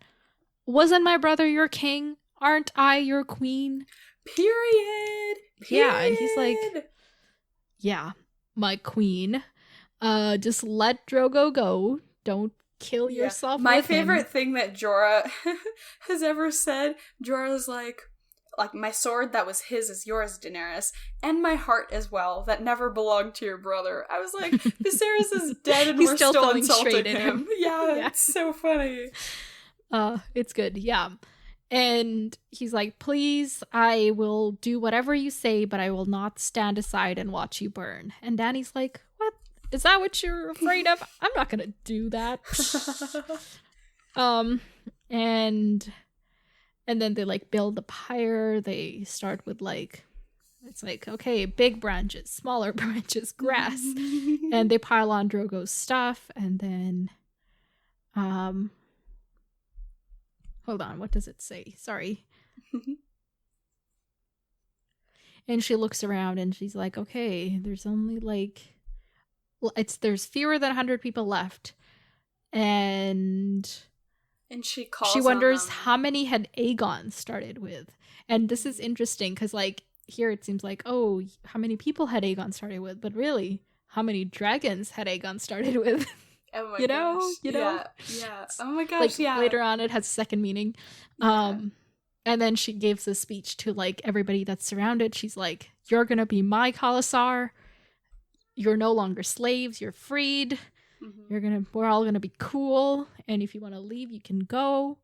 Wasn't my brother your king? Aren't I your queen? Period. Yeah, and he's like, yeah, my queen. Just let Drogo go. Don't kill yourself. My favorite thing that Jorah has ever said, Jorah's like, my sword that was his is yours, Daenerys, and my heart as well, that never belonged to your brother. I was like, Viserys is dead and we're still insulting him. Yeah, it's so funny. It's good, yeah. And he's like, please, I will do whatever you say, but I will not stand aside and watch you burn. And Dany's like, what? Is that what you're afraid of? I'm not gonna do that. And then they, like, build the pyre. They start with, like, it's like, okay, big branches, smaller branches, grass. And they pile on Drogo's stuff, and then hold on, what does it say? Sorry. And she looks around and she's like, okay, there's only, like, there's fewer than 100 people left. And she wonders how many had Aegon started with. And this is interesting because, like, here it seems like, oh, how many people had Aegon started with? But really, how many dragons had Aegon started with? Oh my you gosh. know? Yeah. Oh my gosh, like, later on, it has a second meaning. And then she gives a speech to, like, everybody that's surrounded. She's like, you're gonna be my Khalasar. You're no longer slaves. You're freed. We're all gonna be cool, and if you want to leave, you can go,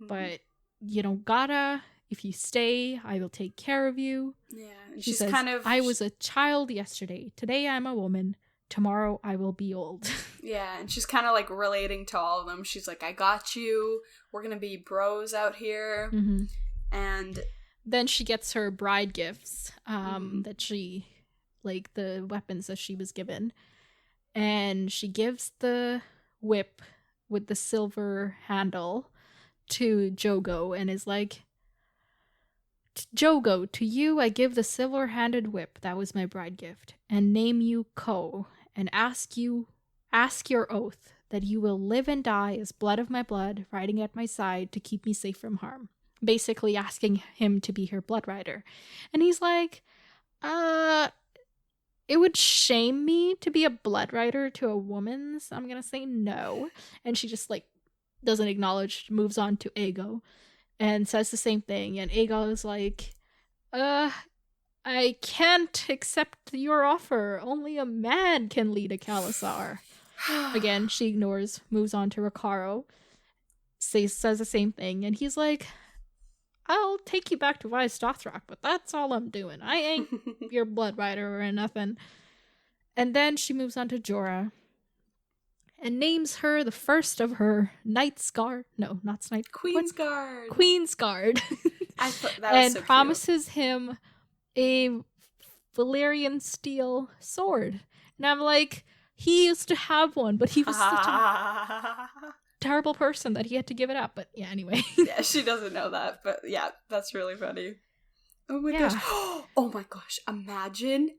but you don't gotta. If you stay, I will take care of you. Yeah, and she says, I was a child yesterday. Today I'm a woman. tomorrow I will be old. Yeah, and she's kind of like relating to all of them. She's like, I got you. We're gonna be bros out here. Mm-hmm. And then she gets her bride gifts, that she, like the weapons that she was given. And she gives the whip with the silver handle to Jogo and is like, Jogo, to you I give the silver-handed whip that was my bride gift, and name you Ko, and ask your oath that you will live and die as blood of my blood, riding at my side to keep me safe from harm. Basically asking him to be her blood rider. And he's like, it would shame me to be a blood rider to a woman, so I'm gonna say no. And she just like doesn't acknowledge, moves on to Aegon and says the same thing. And Aegon is like, I can't accept your offer. Only a man can lead a Khalasar. Again, she ignores, moves on to Rakaro, says the same thing, and he's like, I'll take you back to Wise Dothrak, but that's all I'm doing. I ain't your blood rider or nothing. And then she moves on to Jorah and names her the first of her Knight's Guard. No, not Knight. Queen's Guard. Queen's Guard. I thought that was and so cute. promises him a Valyrian steel sword. And I'm like, he used to have one, but he was such a terrible person that he had to give it up. But yeah, anyway. Yeah, she doesn't know that, but yeah, that's really funny. Oh my gosh. Oh my gosh. Imagine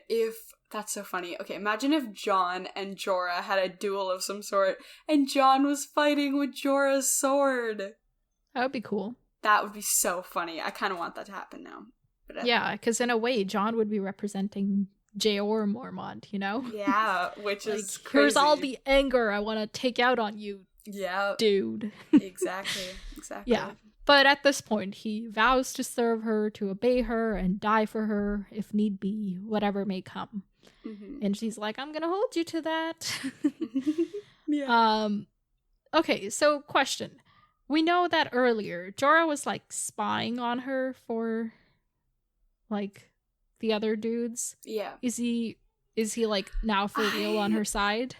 if, that's so funny. Okay, imagine if Jon and Jorah had a duel of some sort and Jon was fighting with Jorah's sword. That would be cool. That would be so funny. I kind of want that to happen now. But yeah, because in a way, Jon would be representing Jeor Mormont, you know? Yeah, which like, is crazy. Here's all the anger I want to take out on you, dude. Exactly. Yeah. But at this point, he vows to serve her, to obey her, and die for her, if need be, whatever may come. Mm-hmm. And she's like, I'm gonna hold you to that. Yeah. Okay, so question. We know that earlier, Jorah was, like, spying on her for, like, the other dudes. Yeah. Is he like, now for real on her side?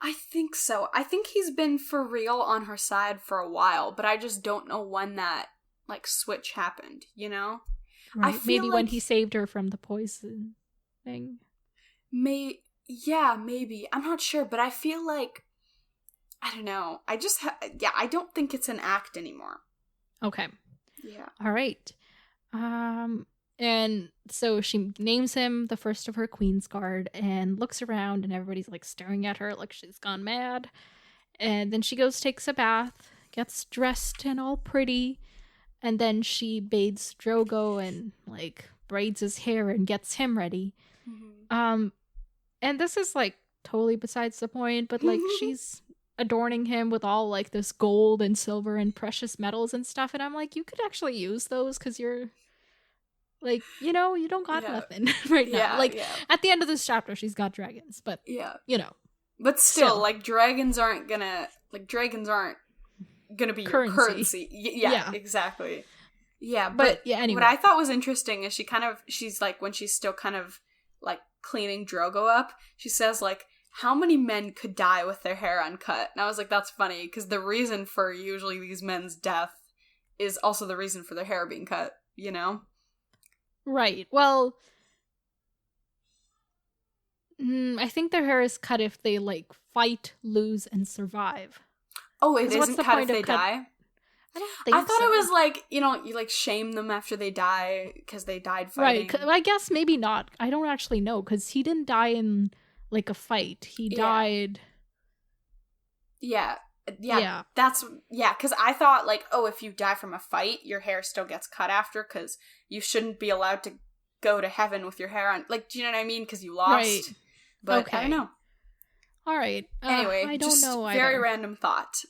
I think so. I think he's been for real on her side for a while, but I just don't know when that, like, switch happened, you know? Right. Maybe like when he saved her from the poison thing. Yeah, maybe. I'm not sure, but I feel like, I don't know. I just, I don't think it's an act anymore. Okay. Yeah. All right. And so she names him the first of her Queen's Guard and looks around and everybody's like staring at her like she's gone mad. And then she goes, takes a bath, gets dressed and all pretty. And then she bathes Drogo and like braids his hair and gets him ready. Mm-hmm. And this is like totally besides the point, but like she's adorning him with all like this gold and silver and precious metals and stuff. And I'm like, you could actually use those because you're like, you know, you don't got nothing right now. Like, at the end of this chapter, she's got dragons, but, you know. But still, like, dragons aren't gonna be your currency. Yeah, exactly. Yeah, but yeah, anyway. What I thought was interesting is she's like, when she's still kind of, like, cleaning Drogo up, she says, like, how many men could die with their hair uncut? And I was like, that's funny, because the reason for usually these men's death is also the reason for their hair being cut, you know? Right. Well, I think their hair is cut if they, like, fight, lose, and survive. Oh, it isn't cut if they die? I don't think so. I thought it was, like, you know, you, like, shame them after they die because they died fighting. Right. I guess maybe not. I don't actually know, because he didn't die in, like, a fight. He died... Yeah, because I thought, like, oh, if you die from a fight, your hair still gets cut after, because you shouldn't be allowed to go to heaven with your hair on. Like, do you know what I mean? Because you lost. Right. But okay. I don't know. All right. Anyway, I don't know either. Very random thought.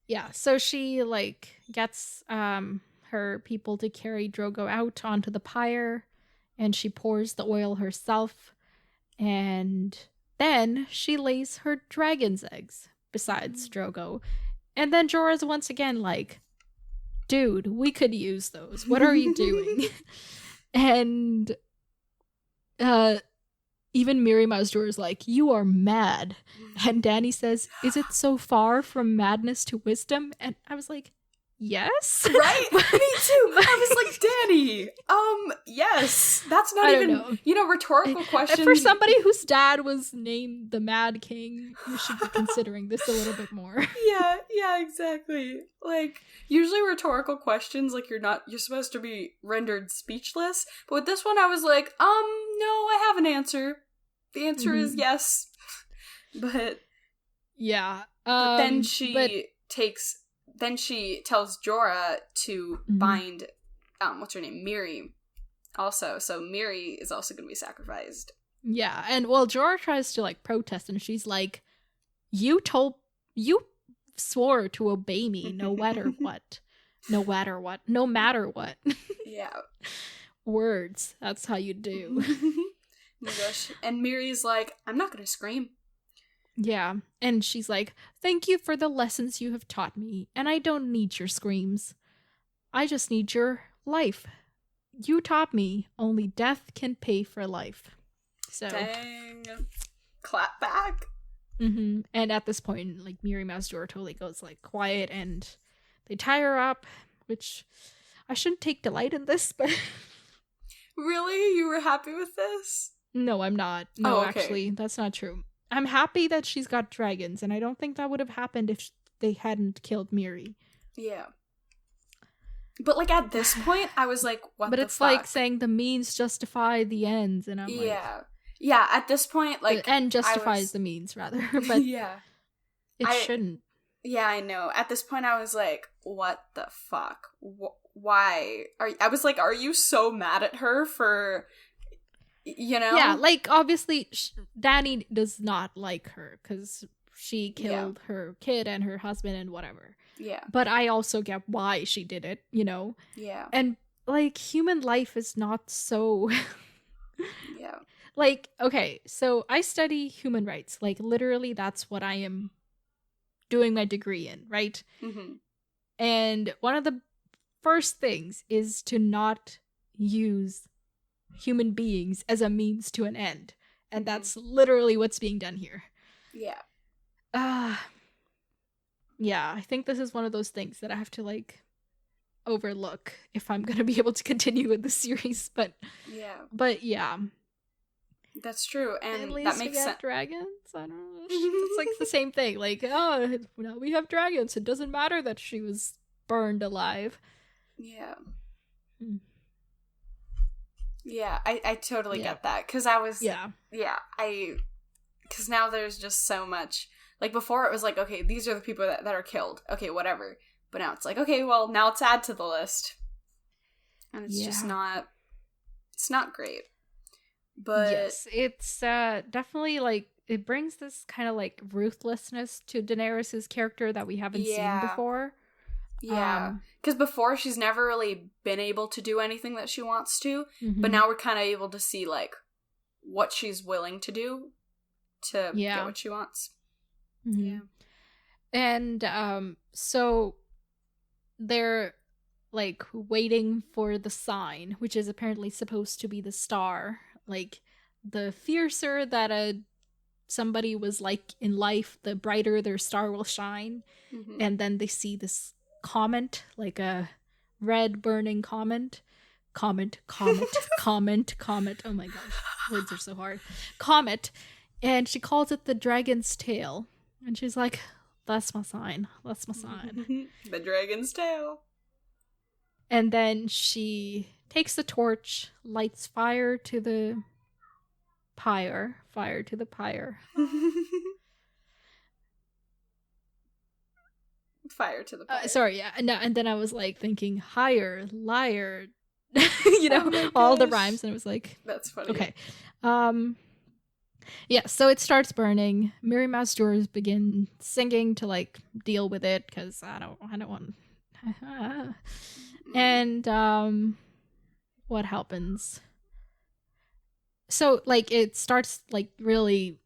Yeah, so she, like, gets her people to carry Drogo out onto the pyre, and she pours the oil herself, and then she lays her dragon's eggs besides Drogo. And then Jorah's once again like, dude, we could use those. What are you doing? And even Miri Mazdur is like, you are mad. And Dany says, is it so far from madness to wisdom? And I was like, yes. Right? Me too. I was like, Dany, yes. That's not even, rhetorical questions. And for somebody whose dad was named the Mad King, you should be considering this a little bit more. Yeah, exactly. Like, usually rhetorical questions, like, you're supposed to be rendered speechless. But with this one, I was like, no, I have an answer. The answer is yes. But yeah. But then she tells Jorah to bind what's her name? Miri also. So Miri is also gonna be sacrificed. Yeah, and Jorah tries to like protest and she's like, you swore to obey me no matter what. No matter what. Yeah. Words. That's how you do. Oh my gosh. And Miri's like, I'm not gonna scream. Yeah. And she's like, thank you for the lessons you have taught me, and I don't need your screams. I just need your life. You taught me only death can pay for life. So dang. Clap back. And at this point, like, Miri Mazdur totally goes like quiet and they tie her up, which I shouldn't take delight in this, but Really? You were happy with this? No, I'm not. No, okay. Actually, that's not true. I'm happy that she's got dragons, and I don't think that would have happened if they hadn't killed Miri. Yeah. But, like, at this point, I was like, what but the it's fuck? like saying the means justify the ends, and I'm like... Yeah, at this point, like... The end justifies the means, rather. But yeah. It shouldn't. Yeah, I know. At this point, I was like, what the fuck? Why? I was like, are you so mad at her for... You know? Yeah, like, obviously, Dany does not like her, because she killed her kid and her husband and whatever. Yeah. But I also get why she did it, you know? Yeah. And, like, human life is not so... Yeah. Like, okay, so I study human rights. Like, literally, that's what I am doing my degree in, right? Mm-hmm. And one of the first things is to not use human beings as a means to an end. And that's literally what's being done here. Yeah. Yeah, I think this is one of those things that I have to, like, overlook if I'm going to be able to continue with the series. But yeah. That's true, and at least that makes sense. Dragons? I don't know. It's like the same thing. Like, oh, now we have dragons. It doesn't matter that she was burned alive. Yeah. Yeah, I totally get that. Because I was... Because now there's just so much... Like, before it was like, okay, these are the people that are killed. Okay, whatever. But now it's like, okay, well, now let's add to the list. And it's just not... It's not great. But yes, it's definitely like it brings this kind of like ruthlessness to Daenerys' character that we haven't seen before. Yeah, because before she's never really been able to do anything that she wants to, but now we're kind of able to see like what she's willing to do to get what she wants. Yeah, and so they're like waiting for the sign, which is apparently supposed to be the star. Like, the fiercer that somebody was like in life, the brighter their star will shine. And then they see this comet, like a red burning comet. Comet. Oh my gosh, words are so hard. Comet. And she calls it the dragon's tail. And she's like, that's my sign. The dragon's tail. And then she takes the torch, lights fire to the pyre. Sorry, yeah. And then I was like thinking, higher, liar. You know, all the rhymes. And it was like... That's funny. Okay. Yeah, so it starts burning. Miri Mazdur begin singing to like deal with it, because I don't want... And what happens? So like it starts like really,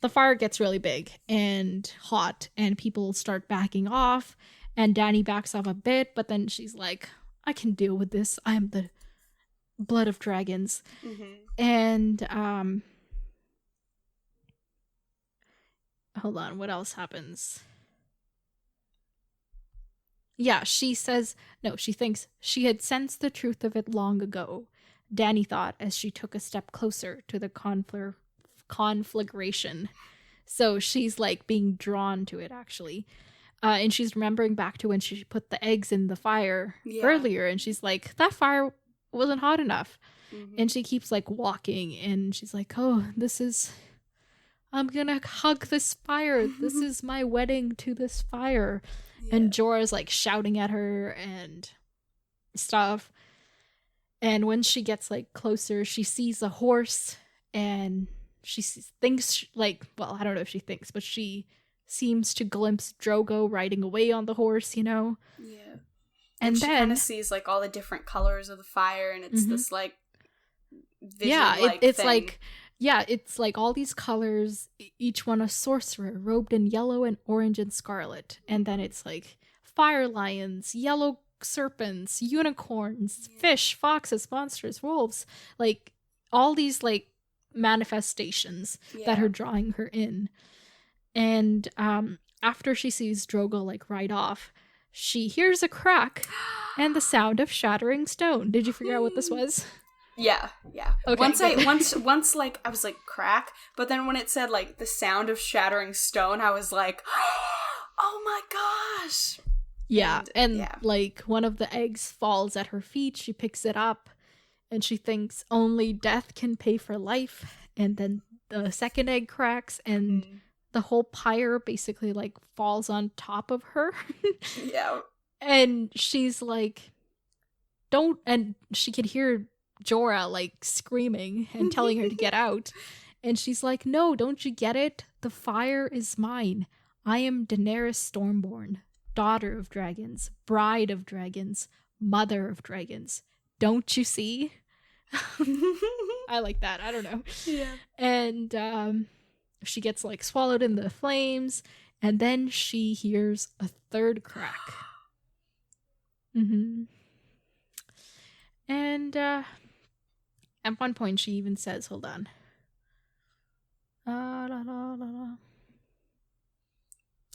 the fire gets really big and hot, and people start backing off, and Dany backs off a bit, but then she's like, I can deal with this. I am the blood of dragons. And hold on, what else happens? Yeah, she thinks she had sensed the truth of it long ago, Dany thought as she took a step closer to the conflagration. So she's like being drawn to it, actually. And she's remembering back to when she put the eggs in the fire earlier, and she's like, that fire wasn't hot enough. Mm-hmm. And she keeps like walking, and she's like, oh, I'm gonna hug this fire. This is my wedding to this fire. Yeah. And Jorah's like shouting at her and stuff. And when she gets like closer, she sees a horse, and she thinks like, well, I don't know if she thinks, but she seems to glimpse Drogo riding away on the horse, you know? Yeah. And she kind of sees like all the different colors of the fire, and it's this like vision it's thing. Like, yeah, it's like all these colors, each one a sorcerer robed in yellow and orange and scarlet. And then it's like fire lions, yellow serpents, unicorns, fish, foxes, monsters, wolves, like all these like manifestations that are drawing her in. And after she sees Drogo like ride off, she hears a crack and the sound of shattering stone. Did you figure out what this was? Yeah. Okay, once like I was like crack, but then when it said like the sound of shattering stone, I was like, oh my gosh. Yeah, and like one of the eggs falls at her feet. She picks it up, and she thinks only death can pay for life. And then the second egg cracks, and the whole pyre basically like falls on top of her. Yeah. And she's like, don't, and she could hear Jorah like screaming and telling her to get out. And she's like, no, don't you get it? The fire is mine. I am Daenerys Stormborn, daughter of dragons, bride of dragons, mother of dragons. Don't you see? I like that. I don't know. Yeah. And she gets like swallowed in the flames, and then she hears a third crack. And at one point she even says, hold on.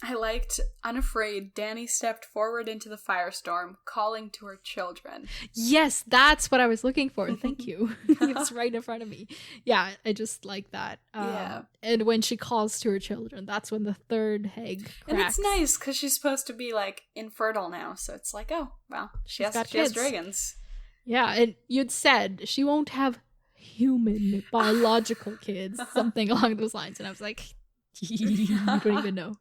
I liked, unafraid, Dany stepped forward into the firestorm, calling to her children. Yes, that's what I was looking for. Thank you. It's right in front of me. Yeah, I just like that. And when she calls to her children, that's when the third egg cracks. And it's nice, because she's supposed to be, like, infertile now. So it's like, oh, well, she has dragons. Yeah, and you'd said she won't have human, biological kids, something along those lines. And I was like, you don't even know.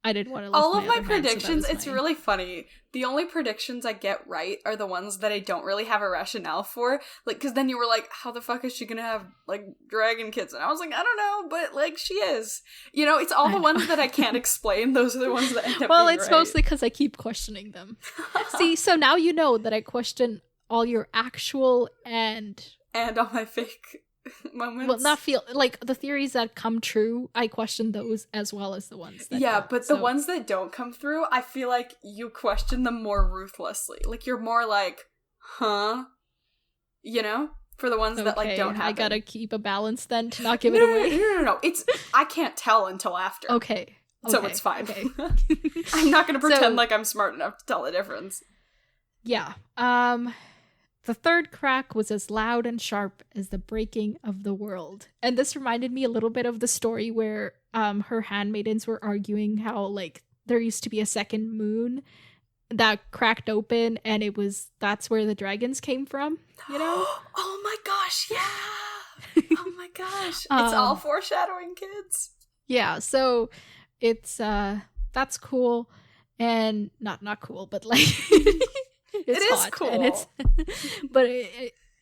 I didn't want to. All of my predictions, it's really funny. The only predictions I get right are the ones that I don't really have a rationale for. Like, because then you were like, how the fuck is she gonna have, like, dragon kids? And I was like, I don't know, but, like, she is. You know, it's all the ones that I can't explain. Those are the ones that end up being it's right. Mostly because I keep questioning them. See, so now you know that I question all your actual and all my fake moments. Well, not feel like the theories that come true, I question those as well as the ones that don't. But the ones that don't come through, I feel like you question them more ruthlessly. Like, you're more like, huh? You know? For the ones that like don't happen. I gotta keep a balance then to not give it away. No. It's I can't tell until after. Okay. So it's fine. Okay. I'm not gonna pretend like I'm smart enough to tell the difference. Yeah. The third crack was as loud and sharp as the breaking of the world. And this reminded me a little bit of the story where her handmaidens were arguing how, like, there used to be a second moon that cracked open, and that's where the dragons came from, you know? Oh my gosh, yeah! Oh my gosh. It's all foreshadowing, kids. Yeah, so it's, that's cool. And not cool, but like... It's it is hot, cool. And but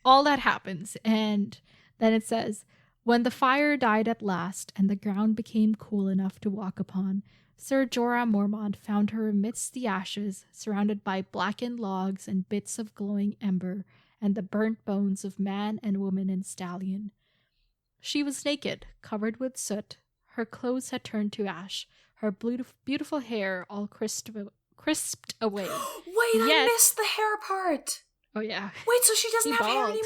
all that happens, and then it says, when the fire died at last, and the ground became cool enough to walk upon, Sir Jorah Mormont found her amidst the ashes, surrounded by blackened logs and bits of glowing ember, and the burnt bones of man and woman and stallion. She was naked, covered with soot. Her clothes had turned to ash, her beautiful hair all crisped away. Wait, I missed the hair part. Oh, yeah. Wait, so she doesn't have hair anymore?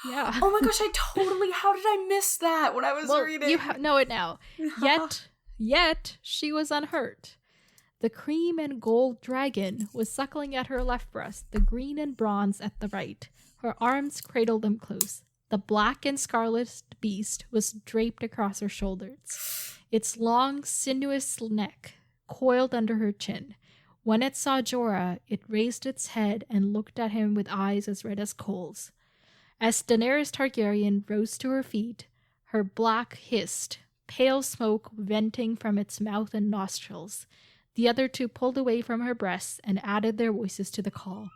Yeah. Oh my gosh, how did I miss that when I was reading? You know it now. Yet Yet she was unhurt. The cream and gold dragon was suckling at her left breast, the green and bronze at the right. Her arms cradled them close. The black and scarlet beast was draped across her shoulders, its long, sinuous neck coiled under her chin. When it saw Jorah, it raised its head and looked at him with eyes as red as coals. As Daenerys Targaryen rose to her feet, her black hissed, pale smoke venting from its mouth and nostrils. The other two pulled away from her breasts and added their voices to the call.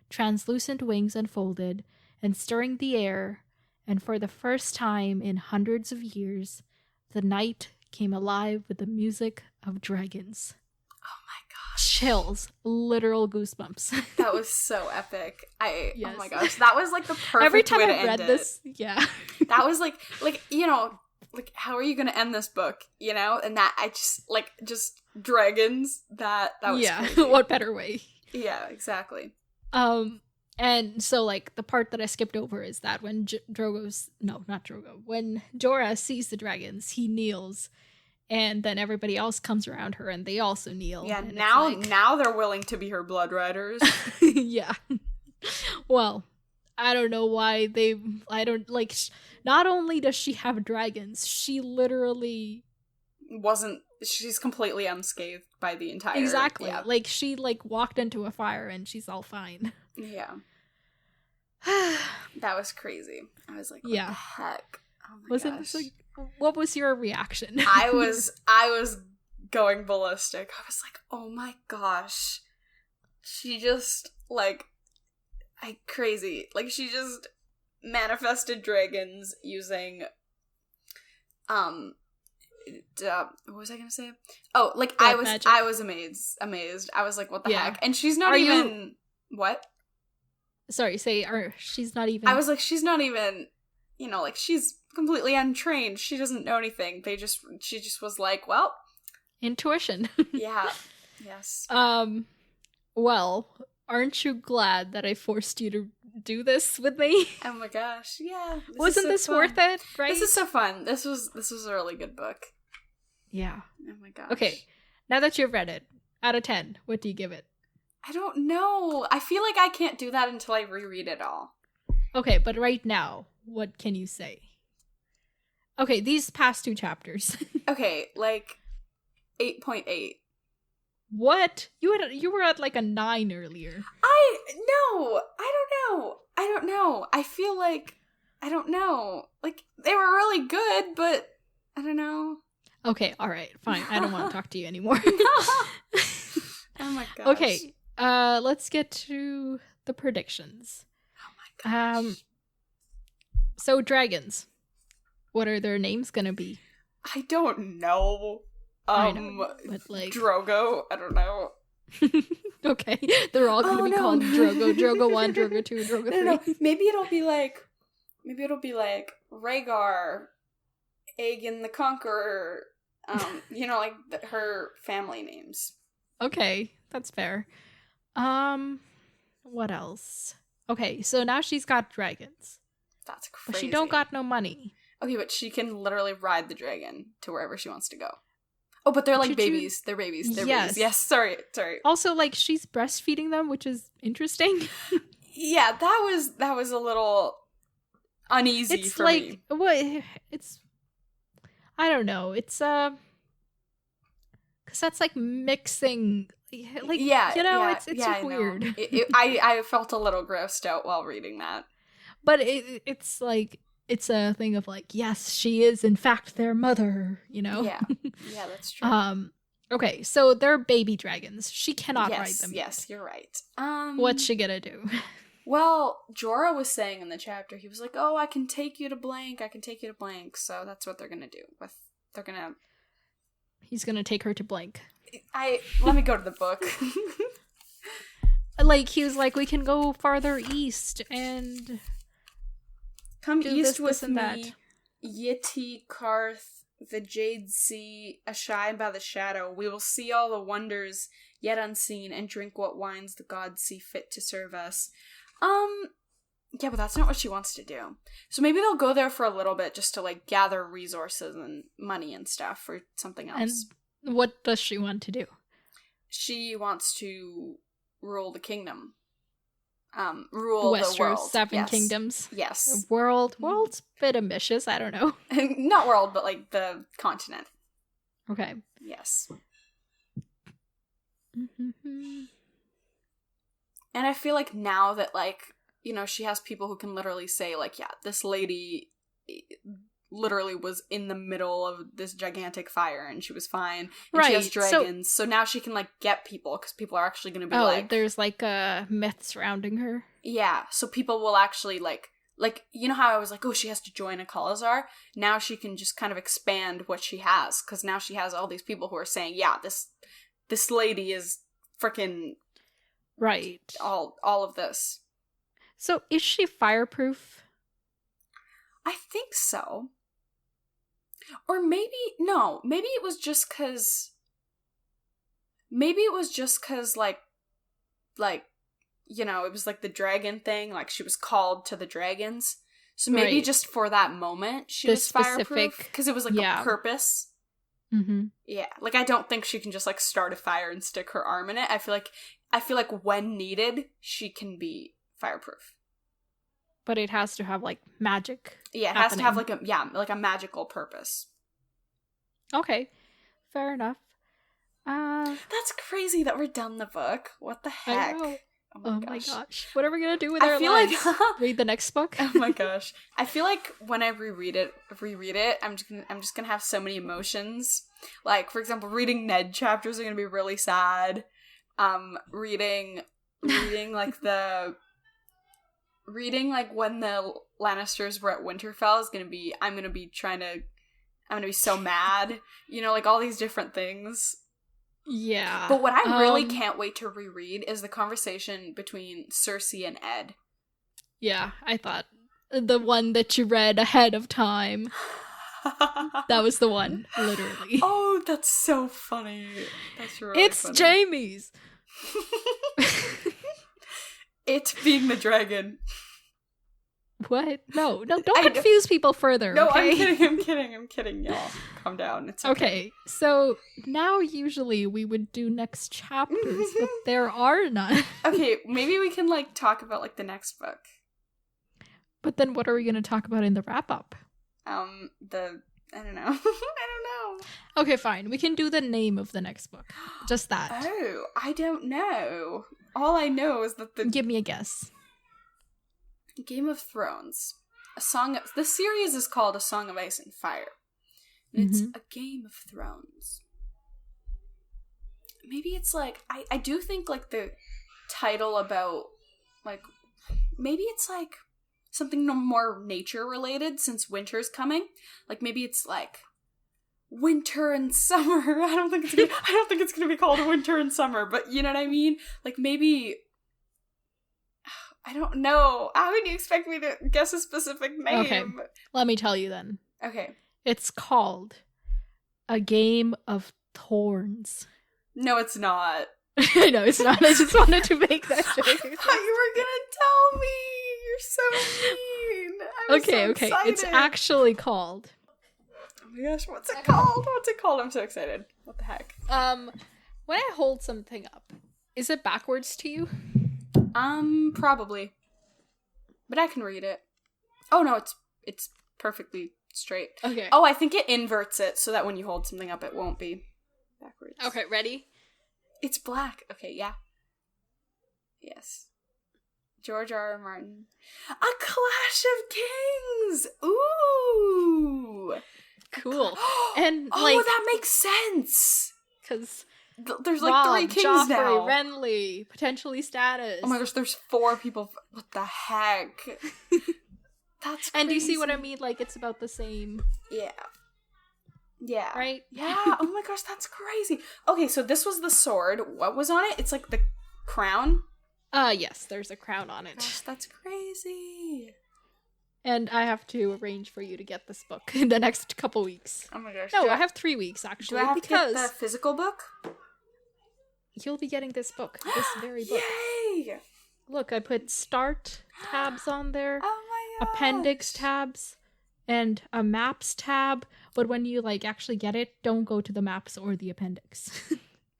Translucent wings unfolded, and stirring the air, and for the first time in hundreds of years, the night came alive with the music of dragons. Oh my gosh. Chills. Literal goosebumps. That was so epic. Yes. Oh my gosh. That was like the perfect Every time way to I read end this, it. yeah. That was like, you know, like, how are you going to end this book? You know? And that, I just dragons. That was crazy. What better way? Yeah, exactly. And so, like, the part that I skipped over is that when when Jorah sees the dragons, he kneels, and then everybody else comes around her, and they also kneel. Yeah, now they're willing to be her blood riders. Yeah. Well, I don't know why not only does she have dragons, she literally she's completely unscathed by the entire... Exactly. Yeah. Like, she, walked into a fire, and she's all fine. Yeah. That was crazy. I was like, what the heck? Oh my Wasn't gosh. this what was your reaction? I was going ballistic. I was like, oh my gosh. She just, crazy. Like, she just manifested dragons using, what was I gonna say? Oh, Magic. I was amazed. I was like, what the heck? And she's not what? Sorry, she's not even... I was like, she's not even, she's completely untrained. She doesn't know anything. She just was like, well... Intuition. Yeah. Yes. Well, aren't you glad that I forced you to do this with me? Oh my gosh, yeah. Wasn't this worth it, right? This is so fun. This was a really good book. Yeah. Oh my gosh. Okay, now that you've read it, out of 10, what do you give it? I don't know. I feel like I can't do that until I reread it all. Okay, but right now, what can you say? Okay, these past 2 chapters. Okay, 8.8. What? You were at a 9 earlier. I don't know. I feel like I don't know. They were really good, but I don't know. Okay, all right, fine. I don't want to talk to you anymore. Oh my gosh. Okay, let's get to the predictions. Oh my gosh. So dragons. What are their names gonna be? I don't know. I know, but Drogo, I don't know. Okay, they're all going to be called Drogo. Drogo 1, Drogo 2, Drogo 3. No. Maybe it'll be Rhaegar, Aegon the Conqueror, her family names. Okay, that's fair. What else? Okay, so now she's got dragons. That's crazy. But she don't got no money. Okay, but she can literally ride the dragon to wherever she wants to go. Oh, but they're babies. They're babies. They're babies. Yes, sorry. Also, she's breastfeeding them, which is interesting. Yeah, that was a little uneasy for me. What? It's... I don't know. It's, because that's, mixing... it's just weird. I felt a little grossed out while reading that. But it's it's a thing of yes, she is in fact their mother, Yeah, that's true. Okay, so they're baby dragons. She cannot ride them. Yes, you're right. What's she gonna do? Well, Jorah was saying in the chapter, he was like, "Oh, I can take you to blank. So that's what they're gonna do. He's gonna take her to blank. Let me go to the book. He was like, we can go farther east and come east this, with and me, that. Yeti, Karth, the Jade Sea, Ashai by the Shadow. We will see all the wonders yet unseen and drink what wines the gods see fit to serve us. Yeah, but that's not what she wants to do. So maybe they'll go there for a little bit just to, like, gather resources and money and stuff for something else. And what does she want to do? She wants to rule the kingdom. Rule the world. 7 kingdoms. Yes. World's a bit ambitious, I don't know. Not world, but, like, the continent. Okay. Yes. And I feel like now that, like, you know, she has people who can literally say, like, yeah, this lady literally was in the middle of this gigantic fire and she was fine. And she has dragons. So now she can, like, get people because people are actually going to be like... there's, like, a myth surrounding her. Yeah. So people will actually, like, you know how I was like, oh, she has to join a Khalazar? Now she can just kind of expand what she has because now she has all these people who are saying, yeah, this lady is freaking... Right. All of this. So, is she fireproof? I think so. Or maybe it was just because... Maybe it was just because, like, you know, it was like the dragon thing, like she was called to the dragons. So maybe just for that moment she was fireproof. Because it was like a purpose. Mm-hmm. Yeah. Like, I don't think she can just, like, start a fire and stick her arm in it. I feel like when needed, she can be fireproof. But it has to have, like, magic. Yeah, it has to have, like a magical purpose. Okay. Fair enough. That's crazy that we're done the book. What the heck? I know. Oh my gosh. What are we gonna do with our lives? Read the next book? Oh my gosh. I feel like when I reread it, I'm just gonna have so many emotions. Like, for example, reading Ned chapters are gonna be really sad. Reading when the Lannisters were at Winterfell is gonna be, I'm gonna be so mad. You know, like all these different things. Yeah. But what I really can't wait to reread is the conversation between Cersei and Ed. Yeah, I thought the one that you read ahead of time. That was the one, literally. Oh, that's so funny. That's really It's funny. Jaime's. It being the dragon. What? No, don't confuse people further. No, okay? I'm kidding, y'all. Calm down. It's okay. So now usually we would do next chapters, but there are none. Okay, maybe we can, like, talk about, like, the next book. But then what are we going to talk about in the wrap-up? I don't know. I don't know. Okay, fine. We can do the name of the next book. Just that. Oh, I don't know. All I know is that Give me a guess. Game of Thrones. The series is called A Song of Ice and Fire. And it's a Game of Thrones. Maybe it's like, I do think, like, the title about, like, maybe it's like something more nature related since winter's coming. Like, maybe it's like winter and summer. I don't think it's gonna be called winter and summer, but you know what I mean? Like, maybe, I don't know. How would you expect me to guess a specific name? Okay, let me tell you then. Okay. It's called A Game of Thorns. No, it's not. I know it's not. I just wanted to make that joke. I thought you were gonna tell me. You're so mean. I'm so excited. It's actually called. Oh my gosh, what's it called? What's it called? I'm so excited. What the heck? When I hold something up, is it backwards to you? Probably. But I can read it. Oh no, it's perfectly straight. Okay. Oh, I think it inverts it so that when you hold something up it won't be backwards. Okay, ready? It's black. Okay, yeah. Yes. George R.R. Martin. A Clash of Kings! Ooh! Cool. And, like... Oh, that makes sense! Because... There's, like, 3 kings Joffrey, now. Renly, potentially Stannis. Oh my gosh, there's 4 people. What the heck? That's crazy. And do you see what I mean? Like, it's about the same. Yeah. Yeah. Right? Yeah. Oh my gosh, that's crazy. Okay, so this was the sword. What was on it? It's like the crown? Yes, there's a crown on it. Gosh, that's crazy. And I have to arrange for you to get this book in the next couple weeks. Oh my gosh. No, I have 3 weeks, actually. Do I have to get the physical book? You'll be getting this book. This very book. Yay! Look, I put start tabs on there, Oh my gosh. appendix tabs, and a maps tab. But when you like actually get it, don't go to the maps or the appendix.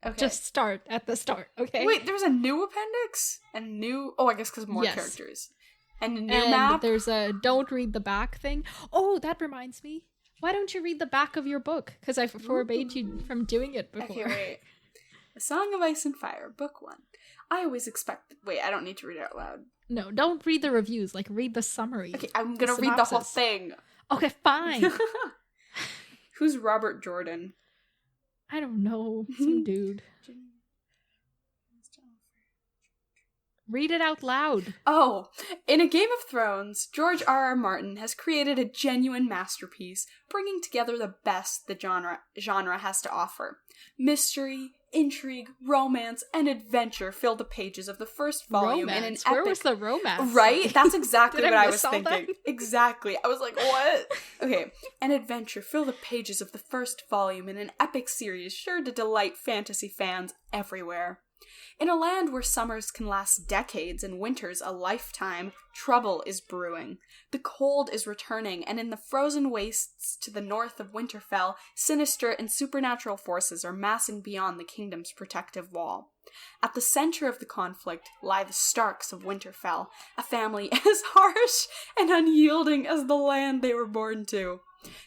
Okay. Just start at the start, okay? Wait, there's a new appendix? And new... Oh, I guess because more characters. And a new map? There's a don't read the back thing. Oh, that reminds me. Why don't you read the back of your book? Because I forbade you from doing it before. Okay, wait. A Song of Ice and Fire, book 1. I always expect... Wait, I don't need to read it out loud. No, don't read the reviews. Like, read the summary. Okay, I'm gonna read the whole thing. Okay, fine. Who's Robert Jordan? I don't know. Some dude. Read it out loud. Oh, in A Game of Thrones, George R.R. Martin has created a genuine masterpiece, bringing together the best the genre has to offer. Mystery, intrigue, romance, and adventure fill the pages of the first volume in an epic... Where was the romance? Right? That's exactly what I was thinking. That? Exactly. I was like, what? Okay. An adventure fill the pages of the first volume in an epic series sure to delight fantasy fans everywhere. In a land where summers can last decades and winters a lifetime, trouble is brewing. The cold is returning, and in the frozen wastes to the north of Winterfell, sinister and supernatural forces are massing beyond the kingdom's protective wall. At the center of the conflict lie the Starks of Winterfell, a family as harsh and unyielding as the land they were born to.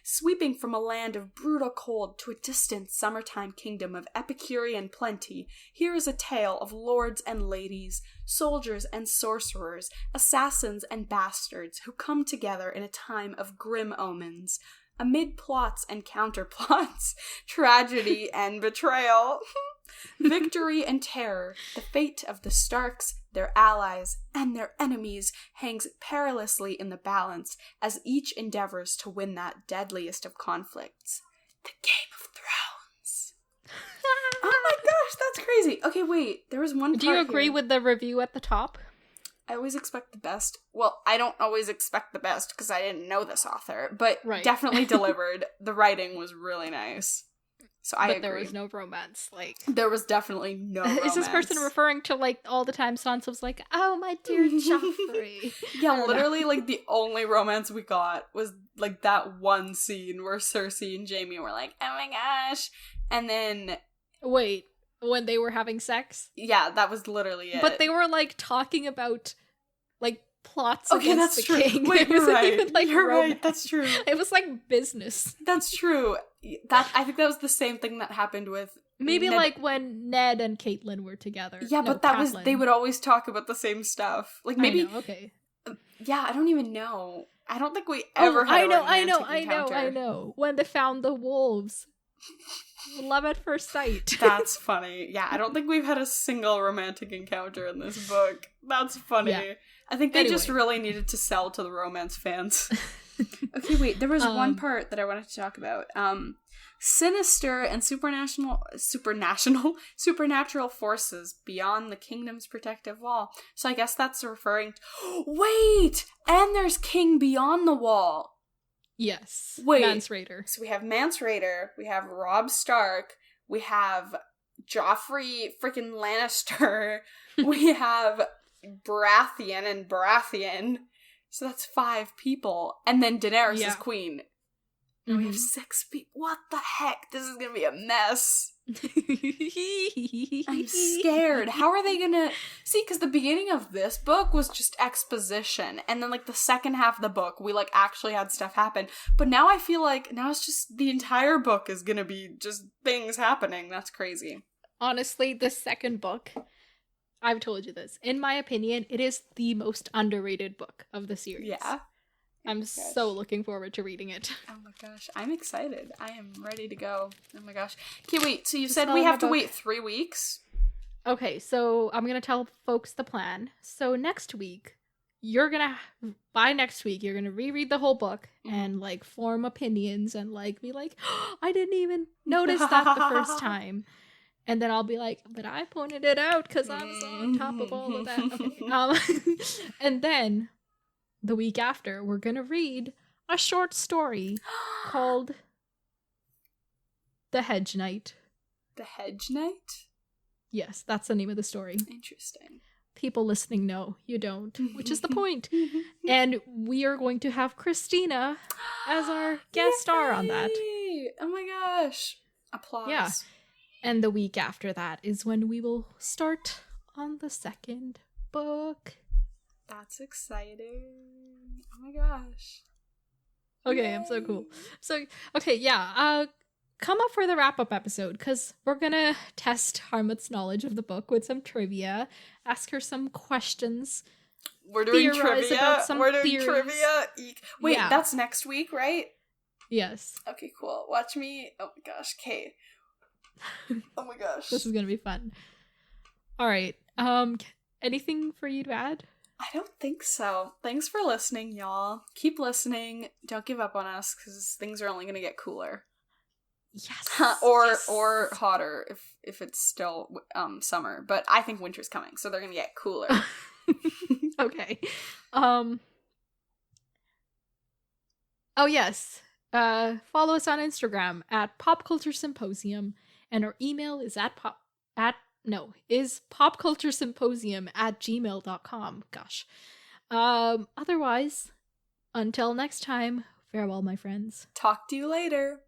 Sweeping from a land of brutal cold to a distant summertime kingdom of Epicurean plenty, here is a tale of lords and ladies, soldiers and sorcerers, assassins and bastards who come together in a time of grim omens. Amid plots and counterplots, tragedy and betrayal, victory and terror, the fate of the Starks, their allies, and their enemies hangs perilously in the balance as each endeavors to win that deadliest of conflicts, the Game of Thrones. Oh my gosh, that's crazy. Okay, wait, there was one part. Do you agree with the review at the top? I always expect the best. Well, I don't always expect the best because I didn't know this author, but definitely delivered. The writing was really nice. So I agree. There was no romance. Like, there was definitely no romance. Is this person referring to like all the time Sansa was like, "Oh, my dear Joffrey"? Yeah, literally, like the only romance we got was like that one scene where Cersei and Jaime were like, "Oh my gosh," and then wait. When they were having sex? Yeah, that was literally it. But they were, like, talking about, like, plots against the king. Wait, you're right. Even, like, you're right, that's true. It was, like, business. That's true. I think that was the same thing that happened with... Maybe, like, when Ned and Catelyn were together. Yeah, but that was... They would always talk about the same stuff. Like, maybe... I know, okay. Yeah, I don't even know. I don't think we ever had a romantic encounter. I know. When they found the wolves... Love at first sight. That's funny. Yeah, I don't think we've had a single romantic encounter in this book. That's funny. Yeah. I think they just really needed to sell to the romance fans. Okay, wait. There was one part that I wanted to talk about. Sinister and supernatural forces beyond the kingdom's protective wall. So I guess that's referring to... Wait! And there's King Beyond the Wall. Yes. Wait. Mance Rayder. So we have Mance Rayder, we have Robb Stark, we have Joffrey freaking Lannister, we have Baratheon. So that's 5 people. And then Daenerys is queen. And we have 6 people. What the heck? This is gonna be a mess. I'm scared. How are they gonna... See, because the beginning of this book was just exposition. And then, like, the second half of the book, we, like, actually had stuff happen. But now I feel like, now it's just the entire book is gonna be just things happening. That's crazy. Honestly, the second book, I've told you this, in my opinion, it is the most underrated book of the series. Yeah. I'm so looking forward to reading it. Oh my gosh, I'm excited. I am ready to go. Oh my gosh. Okay, wait, so you said we have to wait 3 weeks? Okay, so I'm gonna tell folks the plan. So next week, by next week, you're gonna reread the whole book and, like, form opinions and, like, be like, oh, I didn't even notice that the first time. And then I'll be like, but I pointed it out because I was on top of all of that. Okay. And then... the week after, we're gonna read a short story called The Hedge Knight. The Hedge Knight? Yes, that's the name of the story. Interesting. people listening know. You don't, which is the point. And we are going to have Christina as our guest star on that. Oh my gosh. Applause. Yeah. And the week after that is when we will start on the second book. That's exciting. Oh my gosh. Okay, Yay. I'm so cool. So, okay, yeah. Come up for the wrap-up episode, because we're gonna test Harmat's knowledge of the book with some trivia, ask her some questions. We're doing trivia? About some we're doing theories. trivia? Wait, that's next week, right? Yes. Okay, cool. Watch me. Oh my gosh, Kate. Oh my gosh. This is gonna be fun. Alright, anything for you to add? I don't think so. Thanks for listening, y'all. Keep listening. Don't give up on us, because things are only gonna get cooler. Yes. or hotter if it's still summer. But I think winter's coming, so they're gonna get cooler. Okay. Oh yes. Follow us on Instagram at Pop Culture Symposium, and our email is popculturesymposium@gmail.com. Gosh. Otherwise, until next time, farewell, my friends. Talk to you later.